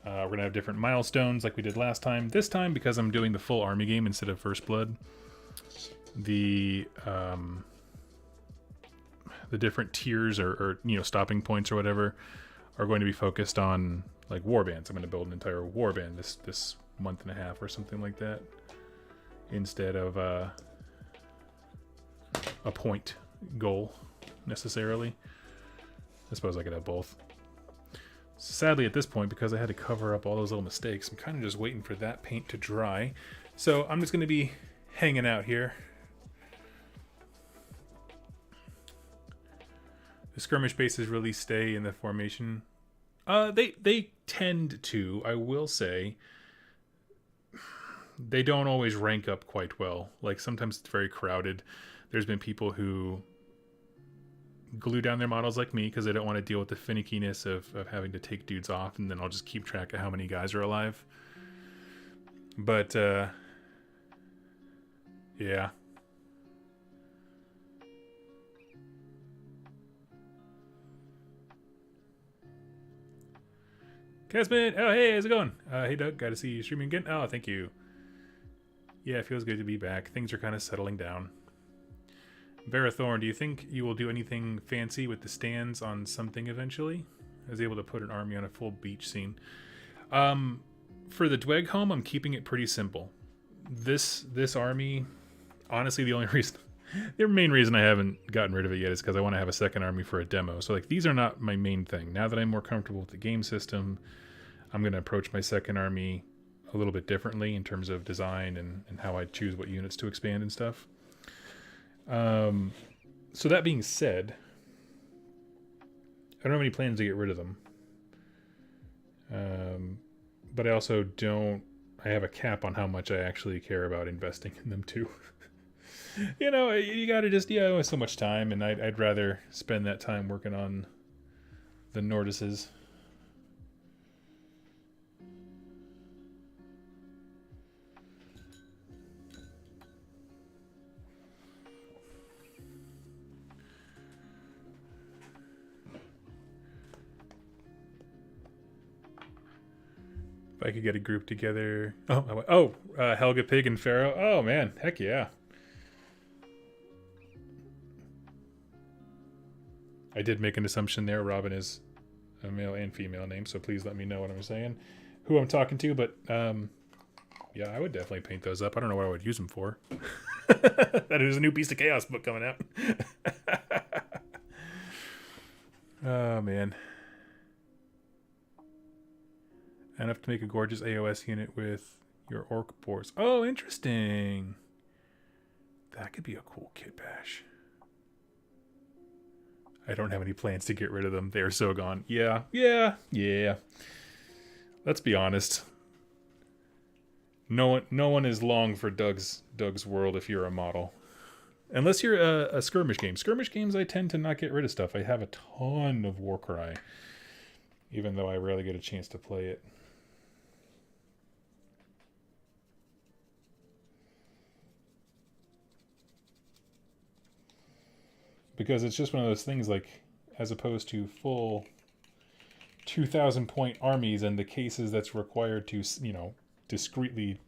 We're going to have different milestones like we did last time. This time, because I'm doing the full army game instead of First Blood, the different tiers or stopping points or whatever are going to be focused on like warbands. I'm going to build an entire warband this month and a half or something like that, instead of a point goal necessarily. I suppose I could have both. Sadly, at this point, because I had to cover up all those little mistakes, I'm kind of just waiting for that paint to dry. So I'm just going to be hanging out here. The skirmish bases really stay in the formation. They tend to, I will say. They don't always rank up quite well. Like, sometimes it's very crowded. There's been people who glue down their models like me because they don't want to deal with the finickiness of having to take dudes off, and then I'll just keep track of how many guys are alive. But yeah. Casman, oh hey, how's it going? Hey Doug, got to see you streaming again. Oh, thank you. Yeah, it feels good to be back. Things are kind of settling down. Verathorn, do you think you will do anything fancy with the stands on something eventually? I was able to put an army on a full beach scene. For the Dweg home, I'm keeping it pretty simple. This army, honestly, the main reason I haven't gotten rid of it yet is because I want to have a second army for a demo. So like, these are not my main thing. Now that I'm more comfortable with the game system, I'm going to approach my second army a little bit differently in terms of design and how I choose what units to expand and stuff. So that being said, I don't have any plans to get rid of them. But I also I have a cap on how much I actually care about investing in them too. You gotta just, only so much time, and I'd rather spend that time working on the Nordices. If I could get a group together. Helga Pig and Pharaoh. Oh man, heck yeah. I did make an assumption there. Robin is a male and female name, so please let me know what I'm saying, who I'm talking to. But yeah, I would definitely paint those up. I don't know what I would use them for. That is a new Beast of Chaos book coming out. Oh man. Enough to make a gorgeous AOS unit with your orc boars. Oh, interesting. That could be a cool kit bash. I don't have any plans to get rid of them. They are so gone. Yeah. Let's be honest. No one is long for Doug's world if you're a model. Unless you're a skirmish game. Skirmish games, I tend to not get rid of stuff. I have a ton of Warcry, even though I rarely get a chance to play it. Because it's just one of those things, like, as opposed to full 2,000 point armies and the cases that's required to, discreetly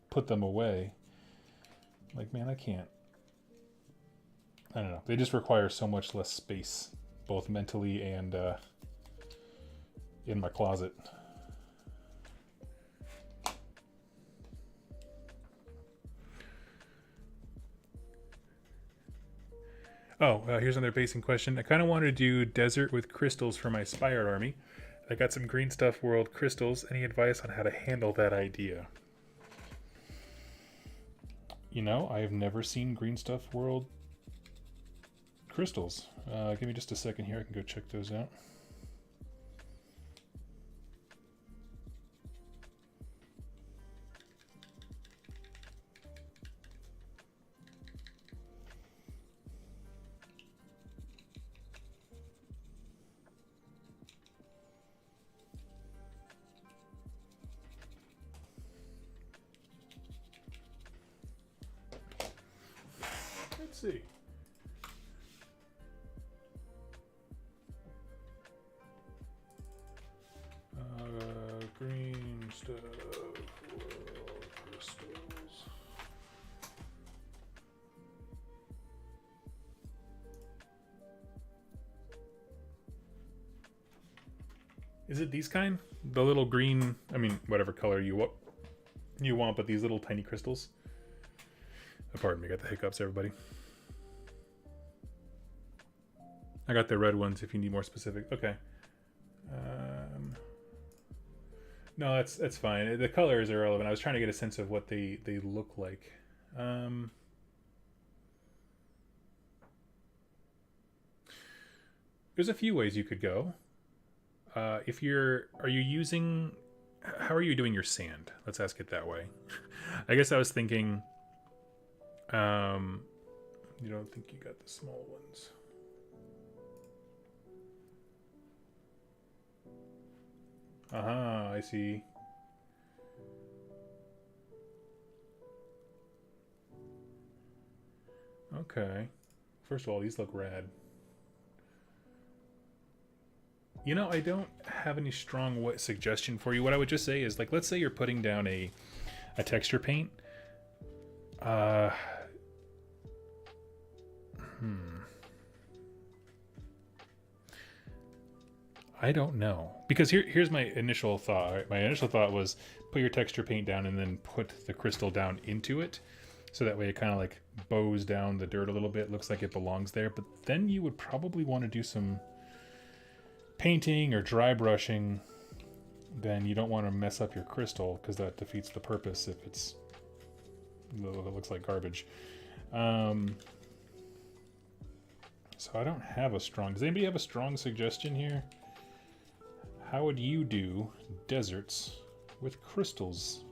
put them away. Like, man, I can't. I don't know. They just require so much less space, both mentally and in my closet. Oh, here's another basing question. I kind of wanted to do desert with crystals for my Spire army. I got some Green Stuff World crystals. Any advice on how to handle that idea? You know, I have never seen Green Stuff World crystals. Give me just a second here. I can go check those out. Let's see. Green Stuff World crystals. Is it these kind? The little green, I mean, whatever color you want, but these little tiny crystals? Pardon me, got the hiccups, everybody. I got the red ones if you need more specific. Okay. No, that's fine. The color is irrelevant. I was trying to get a sense of what they look like. There's a few ways you could go. Are you using, how are you doing your sand? Let's ask it that way. I guess I was thinking, you don't think you got the small ones. I see. Okay. First of all, these look rad. You know, I don't have any strong suggestion for you. What I would just say is, like, let's say you're putting down a texture paint. I don't know, because here's my initial thought. Right? My initial thought was put your texture paint down and then put the crystal down into it, so that way it kind of like bows down the dirt a little bit, looks like it belongs there. But then you would probably want to do some painting or dry brushing. Then you don't want to mess up your crystal, because that defeats the purpose if it looks like garbage. So I don't have a strong. Does anybody have a strong suggestion here? How would you do deserts with crystals?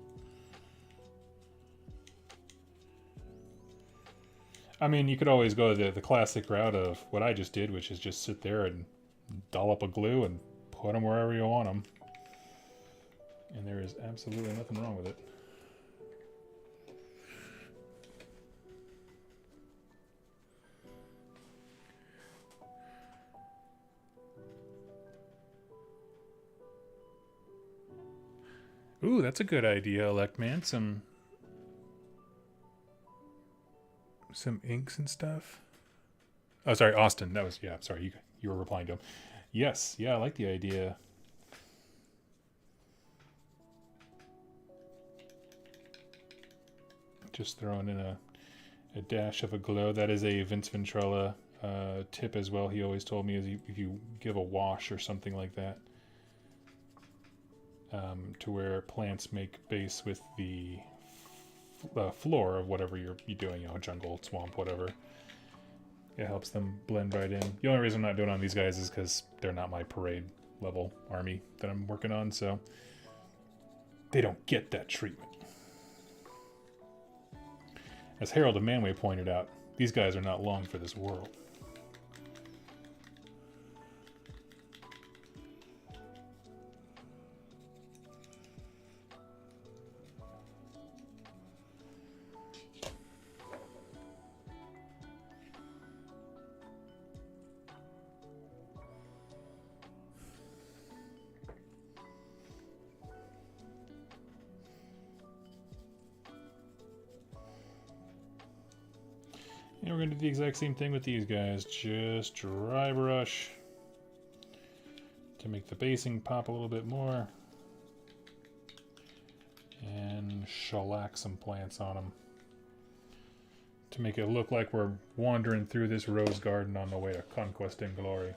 I mean, you could always go the classic route of what I just did, which is just sit there and dollop a glue and put them wherever you want them. And there is absolutely nothing wrong with it. Ooh, that's a good idea, Electman. Some inks and stuff. Oh, sorry, Austin. That was, yeah, sorry, you were replying to him. Yes, yeah, I like the idea. Just throwing in a dash of a glow. That is a Vince Ventrella tip as well. He always told me is if you give a wash or something like that, to where plants make base with the floor of whatever you're doing, you know, jungle, swamp, whatever. It helps them blend right in. The only reason I'm not doing it on these guys is because they're not my parade level army that I'm working on, so they don't get that treatment. As Harold of Manway pointed out, these guys are not long for this world. And we're going to do the exact same thing with these guys. Just dry brush to make the basing pop a little bit more. And shellac some plants on them to make it look like we're wandering through this rose garden on the way to conquest and glory.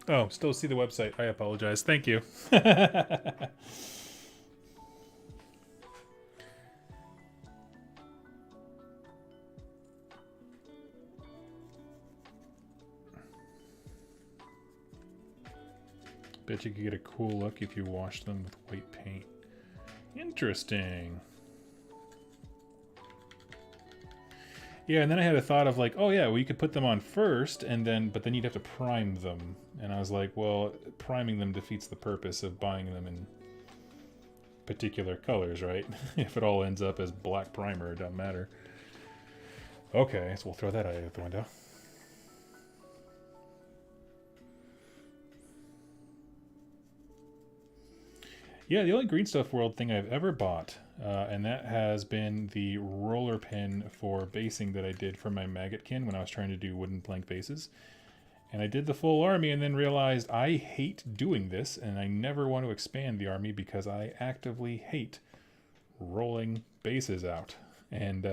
Oh, still see the website. I apologize. Thank you. Bet you could get a cool look if you washed them with white paint. Interesting. Yeah, and then I had a thought of like, oh yeah, well you could put them on first, and then but then you'd have to prime them. And I was like, well, priming them defeats the purpose of buying them in particular colors, right? If it all ends up as black primer, it doesn't matter. Okay, so we'll throw that out the window. Yeah, the only Green Stuff World thing I've ever bought, and that has been the roller pin for basing that I did for my Maggotkin when I was trying to do wooden plank bases. And I did the full army and then realized I hate doing this, and I never want to expand the army because I actively hate rolling bases out. And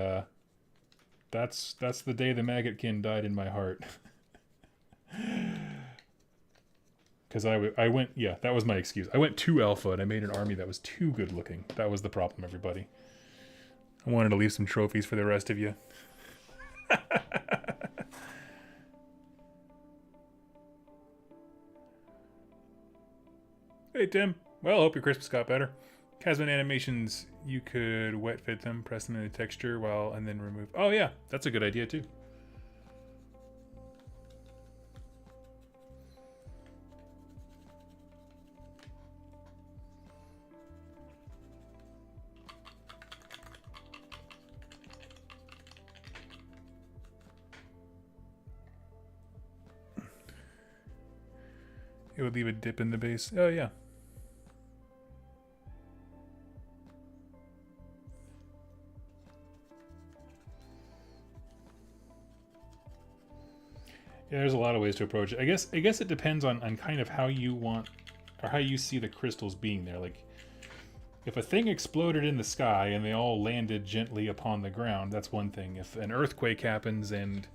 that's the day the Maggotkin died in my heart. Because I went, yeah, that was my excuse. I went too alpha and I made an army that was too good looking. That was the problem, everybody. I wanted to leave some trophies for the rest of you. Hey, Tim. Well, I hope your Christmas got better. Casman animations, you could wet fit them, press them in the texture and then remove. Oh, yeah, that's a good idea, too. It would leave a dip in the base. Oh, yeah. Yeah, there's a lot of ways to approach it. I guess it depends on kind of how you want or how you see the crystals being there. Like, if a thing exploded in the sky and they all landed gently upon the ground, that's one thing. If an earthquake happens and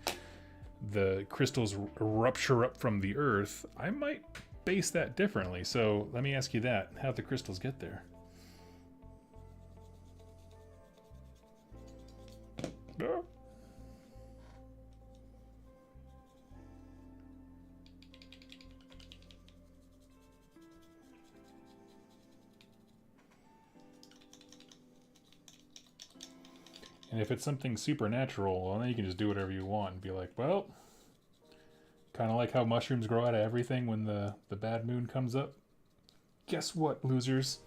the crystals rupture up from the earth, I might base that differently. So let me ask you that. How'd the crystals get there? And if it's something supernatural, well, then you can just do whatever you want and be like, well, kind of like how mushrooms grow out of everything when the bad moon comes up. Guess what, losers?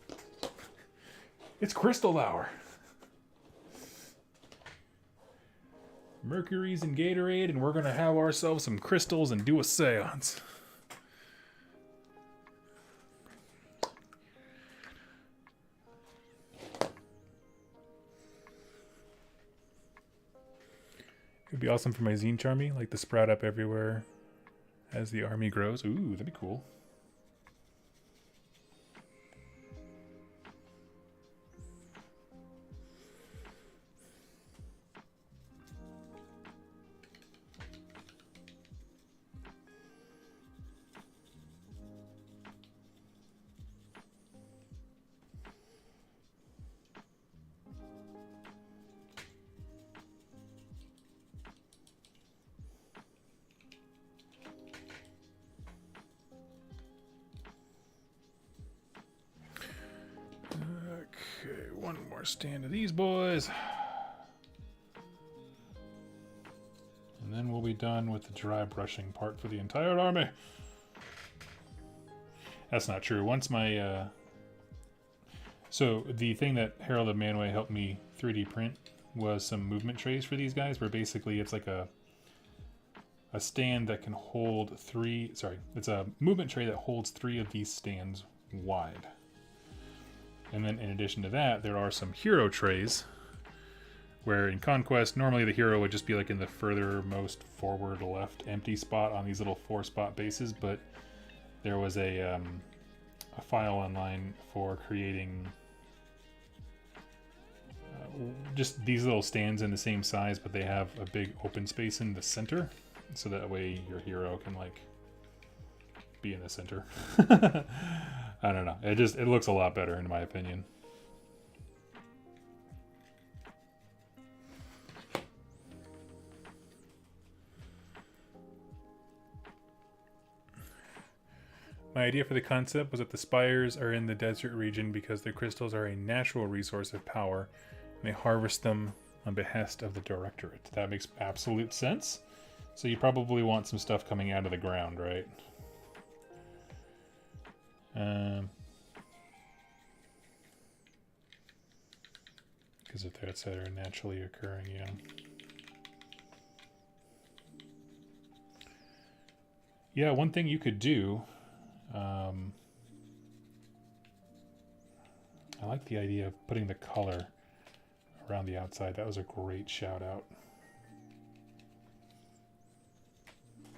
It's crystal hour. Mercury's in Gatorade, and we're going to have ourselves some crystals and do a seance. It would be awesome for my zine charmy, like the sprout up everywhere as the army grows. Ooh, that'd be cool. Okay, one more stand of these boys. And then we'll be done with the dry brushing part for the entire army. That's not true. Once my... So the thing that Harold of Manway helped me 3D print was some movement trays for these guys, where basically it's like a stand that can hold three... Sorry, it's a movement tray that holds 3 of these stands wide. And then in addition to that, there are some hero trays where in Conquest, normally the hero would just be like in the furthermost forward left empty spot on these little 4-spot bases, but there was a file online for creating just these little stands in the same size, but they have a big open space in the center, so that way your hero can like be in the center. I don't know. It looks a lot better in my opinion. My idea for the concept was that the spires are in the desert region because the crystals are a natural resource of power, and they harvest them on behest of the Directorate. That makes absolute sense. So you probably want some stuff coming out of the ground, right? Because if that's that are naturally occurring, yeah. Yeah, one thing you could do... I like the idea of putting the color around the outside. That was a great shout out.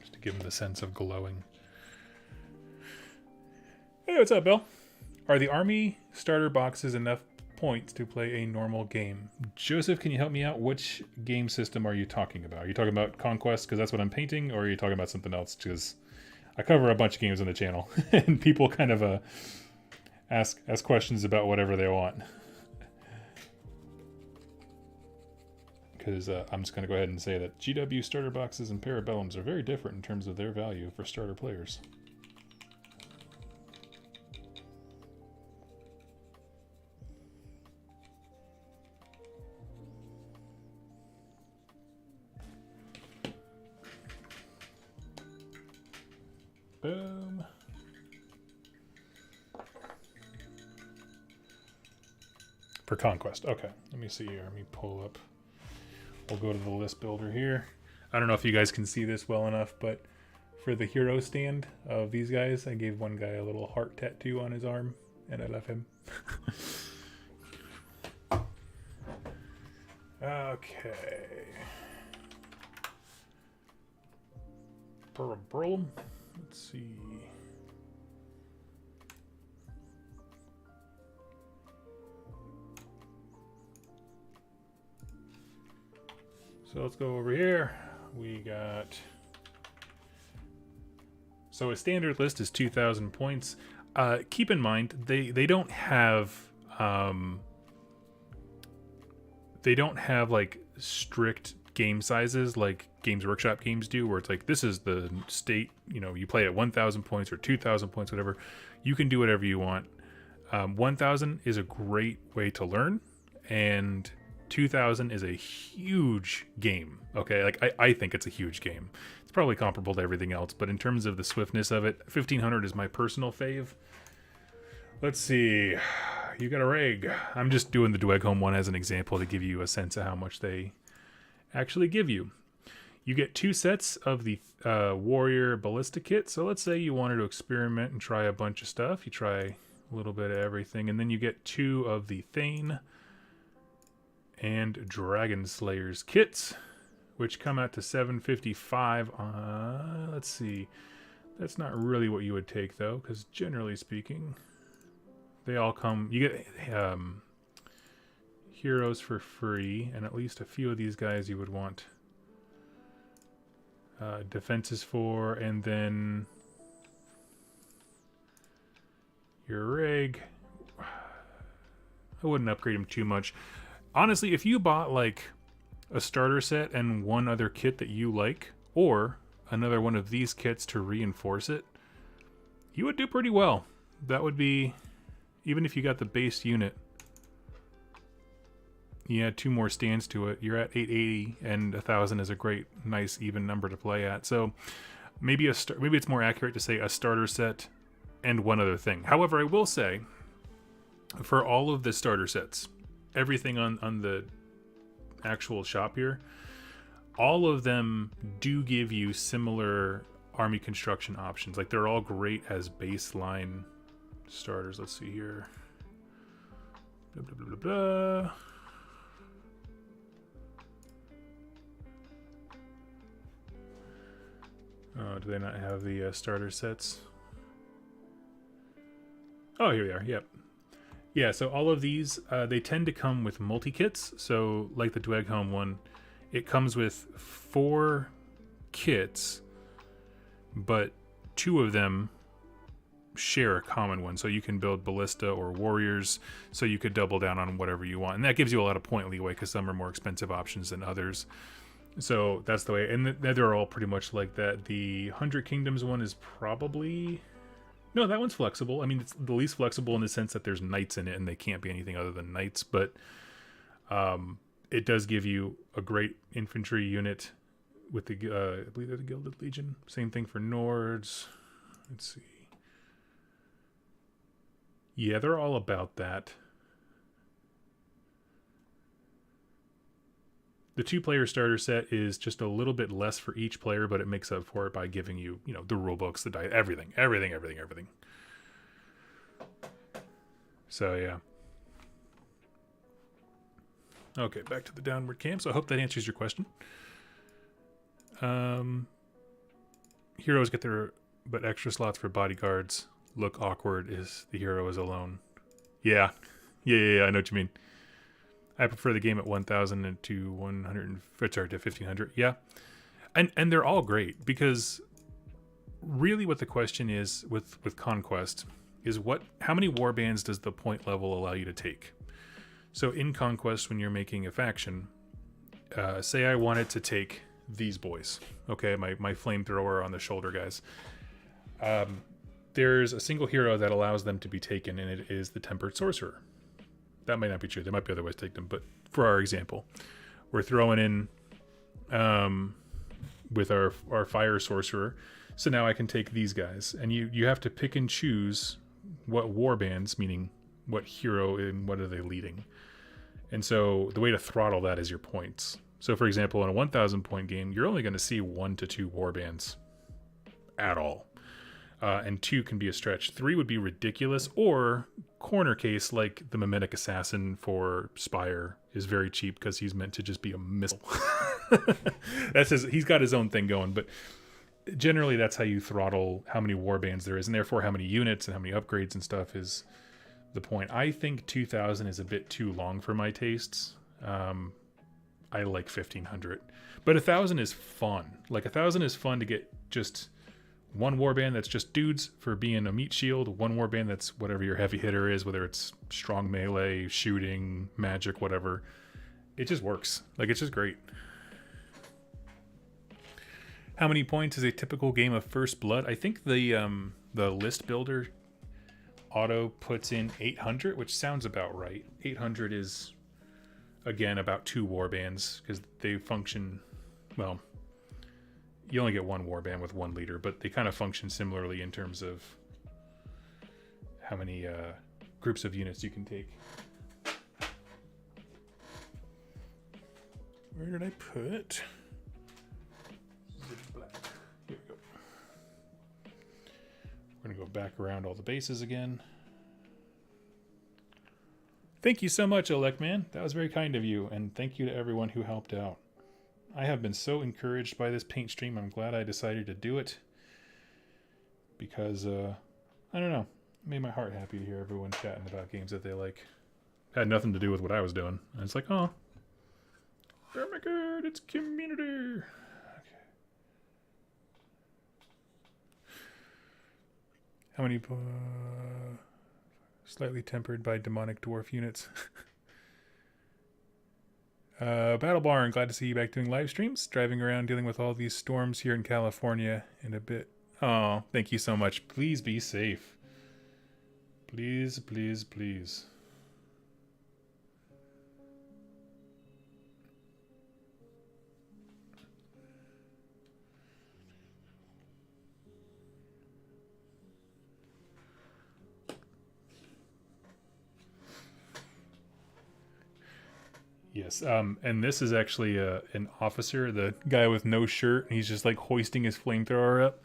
Just to give them the sense of glowing. Hey, what's up, Bill? Are the army starter boxes enough points to play a normal game? Joseph, can you help me out? Which game system are you talking about? Are you talking about Conquest because that's what I'm painting, or are you talking about something else? Because I cover a bunch of games on the channel, and people kind of ask questions about whatever they want. Because I'm just going to go ahead and say that GW starter boxes and Parabellums are very different in terms of their value for starter players. Boom. For Conquest. Okay, let me see here. Let me pull up. We'll go to the list builder here. I don't know if you guys can see this well enough, but for the hero stand of these guys, I gave one guy a little heart tattoo on his arm, and I love him. Okay. Let's see. So let's go over here. We got... So a standard list is 2,000 points. Keep in mind, they don't have... they don't have, like, strict game sizes like Games Workshop games do, where it's like, this is the state, you know, you play at 1,000 points or 2,000 points, whatever. You can do whatever you want. 1,000 is a great way to learn, and 2,000 is a huge game. Okay, like I think it's a huge game. It's probably comparable to everything else, but in terms of the swiftness of it, 1,500 is my personal fave. Let's see. You got a rig. I'm just doing the Dweghome one as an example to give you a sense of how much they actually give you. You get 2 sets of the Warrior Ballista Kit. So let's say you wanted to experiment and try a bunch of stuff. You try a little bit of everything, and then you get 2 of the Thane and Dragon Slayers kits, which come out to 755. Let's see. That's not really what you would take, though, because generally speaking, they all come... You get heroes for free, and at least a few of these guys you would want defenses for, and then your rig. I wouldn't upgrade them too much. Honestly, if you bought like a starter set and one other kit that you like, or another one of these kits to reinforce it, you would do pretty well. That would be, even if you got the base unit, you add 2 more stands to it, you're at 880, and 1,000 is a great, nice, even number to play at. So maybe maybe it's more accurate to say a starter set and one other thing. However, I will say, for all of the starter sets, everything on the actual shop here, all of them do give you similar army construction options. Like, they're all great as baseline starters. Let's see here. Blah, blah, blah, blah, blah. Oh, do they not have the starter sets? Oh, here we are. Yep. Yeah, so all of these, they tend to come with multi-kits. So, like the Dweghome one, it comes with 4 kits, but 2 of them share a common one. So you can build ballista or warriors, so you could double down on whatever you want. And that gives you a lot of point leeway because some are more expensive options than others. So that's the way. And they're all pretty much like that. The 100 Kingdoms one is probably... No, that one's flexible. I mean, it's the least flexible in the sense that there's knights in it and they can't be anything other than knights. But it does give you a great infantry unit with the, I believe they're the Gilded Legion. Same thing for Nords. Let's see. Yeah, they're all about that. The 2-player starter set is just a little bit less for each player, but it makes up for it by giving you, you know, the rule books, the die, everything. So, yeah. Okay, back to the downward camp. So I hope that answers your question. Heroes get their but extra slots for bodyguards. Look awkward as the hero is alone. Yeah, I know what you mean. I prefer the game at 1,000 to 100. Sorry, to 1,500. Yeah, and they're all great because really what the question is with Conquest is how many warbands does the point level allow you to take? So in Conquest, when you're making a faction, say I wanted to take these boys, okay, my flamethrower on the shoulder guys. There's a single hero that allows them to be taken, and it is the Tempered Sorcerer. That might not be true. There might be other ways to take them, but for our example, we're throwing in with our Fire Sorcerer. So now I can take these guys, and you have to pick and choose what warbands, meaning what hero and what are they leading. And so the way to throttle that is your points. So for example, in a 1,000 point game, you're only going to see 1 to 2 warbands at all. And 2 can be a stretch. 3 would be ridiculous, or corner case like the Mimetic Assassin for Spire is very cheap because he's meant to just be a missile. He's got his own thing going, but generally that's how you throttle how many warbands there is, and therefore how many units and how many upgrades and stuff is the point. I think 2,000 is a bit too long for my tastes. I like 1,500, but 1,000 is fun. Like 1,000 is fun to get just one warband that's just dudes for being a meat shield, one warband that's whatever your heavy hitter is, whether it's strong melee, shooting, magic, whatever. It just works. Like, it's just great. How many points is a typical game of First Blood? I think the list builder auto puts in 800, which sounds about right. 800 is, again, about 2 warbands because they function, well, you only get 1 warband with 1 leader, but they kind of function similarly in terms of how many groups of units you can take. Where did I put? Black. Here we go. We're going to go back around all the bases again. Thank you so much, Olek Man. That was very kind of you, and thank you to everyone who helped out. I have been so encouraged by this paint stream. I'm glad I decided to do it because, I don't know, it made my heart happy to hear everyone chatting about games that they like. Had nothing to do with what I was doing. And it's like, oh, oh my god, it's community. Okay. How many, slightly tempered by demonic dwarf units? Battle Barn, glad to see you back doing live streams, driving around dealing with all these storms here in California in a bit. Oh, thank you so much. Please be safe. Please, please, please. Yes, and this is actually an officer, the guy with no shirt, and he's just like hoisting his flamethrower up.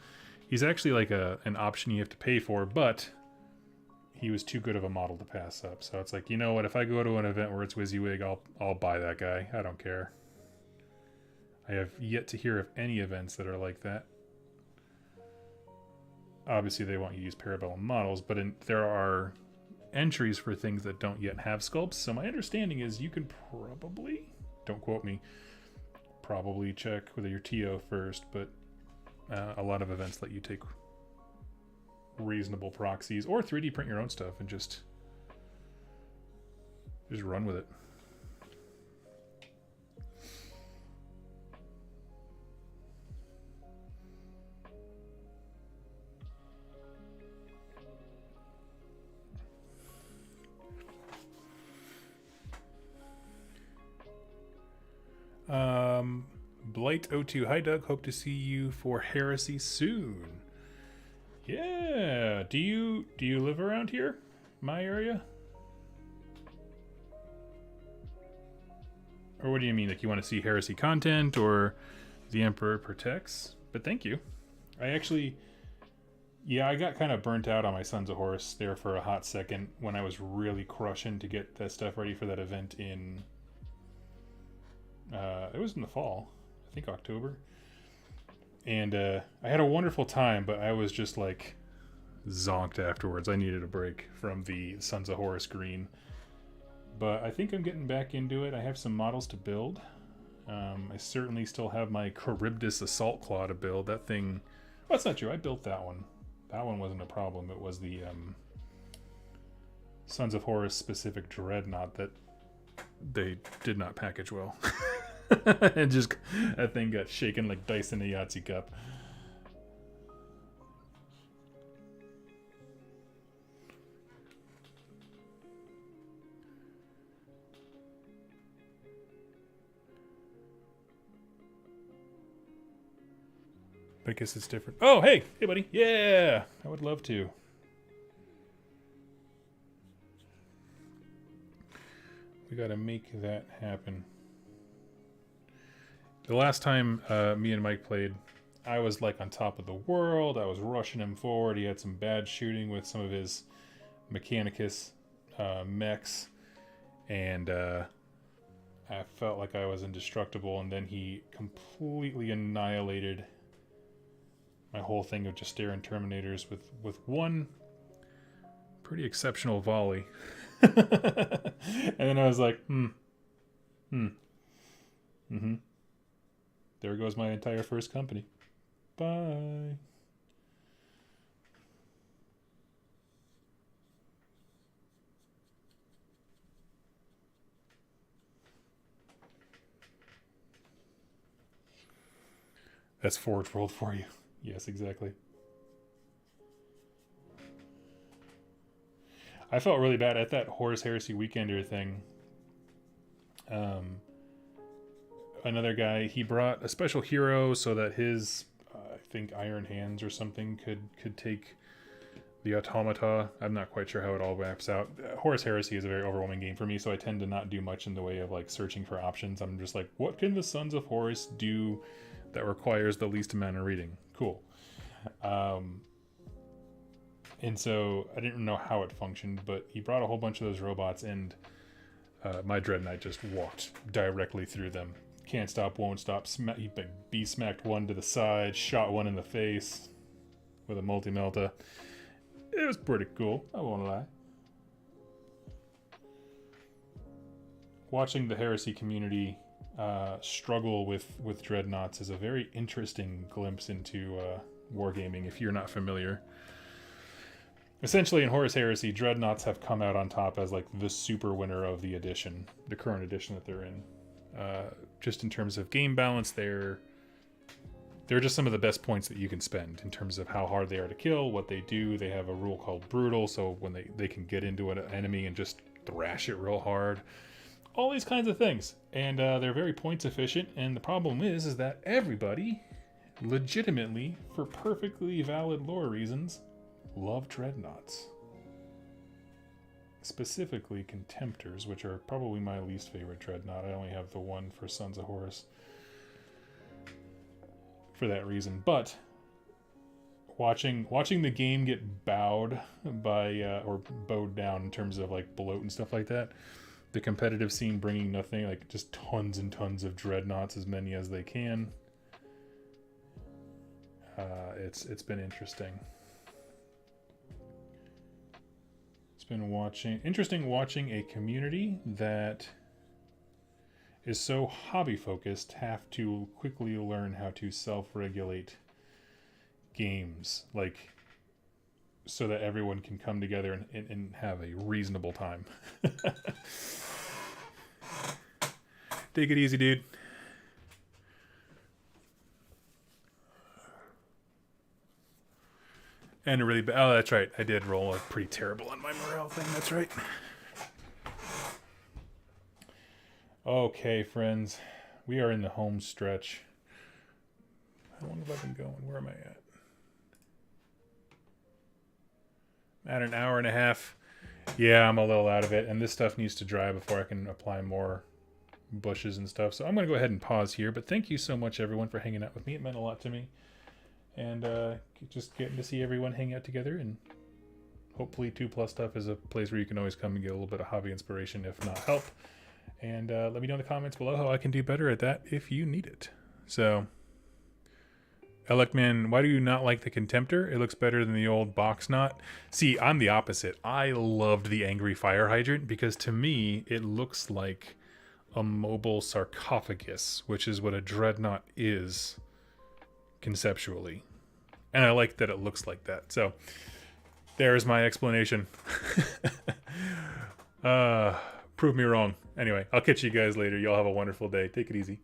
He's actually like an option you have to pay for, but he was too good of a model to pass up. So it's like, you know what, if I go to an event where it's WYSIWYG, I'll buy that guy. I don't care. I have yet to hear of any events that are like that. Obviously, they want you to use Parabellum models, but there are entries for things that don't yet have sculpts. So my understanding is you can probably, don't quote me, probably check with your TO first, but a lot of events let you take reasonable proxies, or 3D print your own stuff and just run with it. Blight02, hi Doug, hope to see you for Heresy soon. Yeah, do you live around here? My area? Or what do you mean? Like you want to see Heresy content or The Emperor Protects? But thank you. I actually, yeah, I got kind of burnt out on my Sons of Horus there for a hot second when I was really crushing to get that stuff ready for that event in, it was in the fall, I think October. And I had a wonderful time, but I was just like zonked afterwards. I needed a break from the Sons of Horus green. But I think I'm getting back into it. I have some models to build. I certainly still have my Charybdis Assault Claw to build. That thing... Well, that's not true. I built that one. That one wasn't a problem. It was the Sons of Horus specific Dreadnought that they did not package well. And just... That thing got shaken like dice in a Yahtzee cup. But I guess it's different. Oh, hey! Hey, buddy. Yeah! I would love to. We gotta make that happen. The last time me and Mike played, I was like on top of the world. I was rushing him forward. He had some bad shooting with some of his Mechanicus mechs. And I felt like I was indestructible. And then he completely annihilated my whole thing of just Justarian Terminators with one pretty exceptional volley. And then I was like, there goes my entire first company. Bye. That's Forge World for you. Yes, exactly. I felt really bad at that Horus Heresy Weekender thing. Another guy, he brought a special hero so that his, I think Iron Hands or something could take the Automata. I'm not quite sure how it all wraps out. Horus Heresy is a very overwhelming game for me, so I tend to not do much in the way of like searching for options. I'm just like, what can the Sons of Horus do that requires the least amount of reading? Cool. And so I didn't know how it functioned, but he brought a whole bunch of those robots, and my Dread Knight just walked directly through them. Can't stop, won't stop. He B-smacked one to the side, shot one in the face with a multi-melta. It was pretty cool, I won't lie. Watching the Heresy community struggle with Dreadnoughts is a very interesting glimpse into wargaming, if you're not familiar. Essentially, in Horus Heresy, Dreadnoughts have come out on top as like the super winner of the edition, the current edition that they're in. Just in terms of game balance, they're just some of the best points that you can spend in terms of how hard they are to kill, what they do. They have a rule called Brutal, so when they can get into an enemy and just thrash it real hard. All these kinds of things. And they're very points efficient, and the problem is that everybody, legitimately, for perfectly valid lore reasons, love Dreadnoughts. Specifically Contemptors, which are probably my least favorite Dreadnought. I only have the one for Sons of Horus for that reason. But watching the game get bowed by or bowed down in terms of like bloat and stuff like that, the competitive scene bringing nothing, like just tons and tons of Dreadnoughts, as many as they can. It's been interesting. It's been interesting watching a community that is so hobby focused have to quickly learn how to self-regulate games. Like, so that everyone can come together and have a reasonable time. Take it easy, dude. And a really bad... Oh, that's right. I did roll a pretty terrible on my morale thing. That's right. Okay, friends. We are in the home stretch. How long have I been going? Where am I at? At an hour and a half. Yeah, I'm a little out of it. And this stuff needs to dry before I can apply more bushes and stuff. So I'm going to go ahead and pause here. But thank you so much, everyone, for hanging out with me. It meant a lot to me. And just getting to see everyone hang out together. And hopefully 2+ stuff is a place where you can always come and get a little bit of hobby inspiration, if not help. And let me know in the comments below how I can do better at that if you need it. So, Electman, why do you not like the Contemptor? It looks better than the old box knot. See, I'm the opposite. I loved the Angry Fire Hydrant because to me, it looks like a mobile sarcophagus, which is what a dreadnought is conceptually. And I like that it looks like that. So, there's my explanation. Prove me wrong. Anyway, I'll catch you guys later. Y'all have a wonderful day. Take it easy.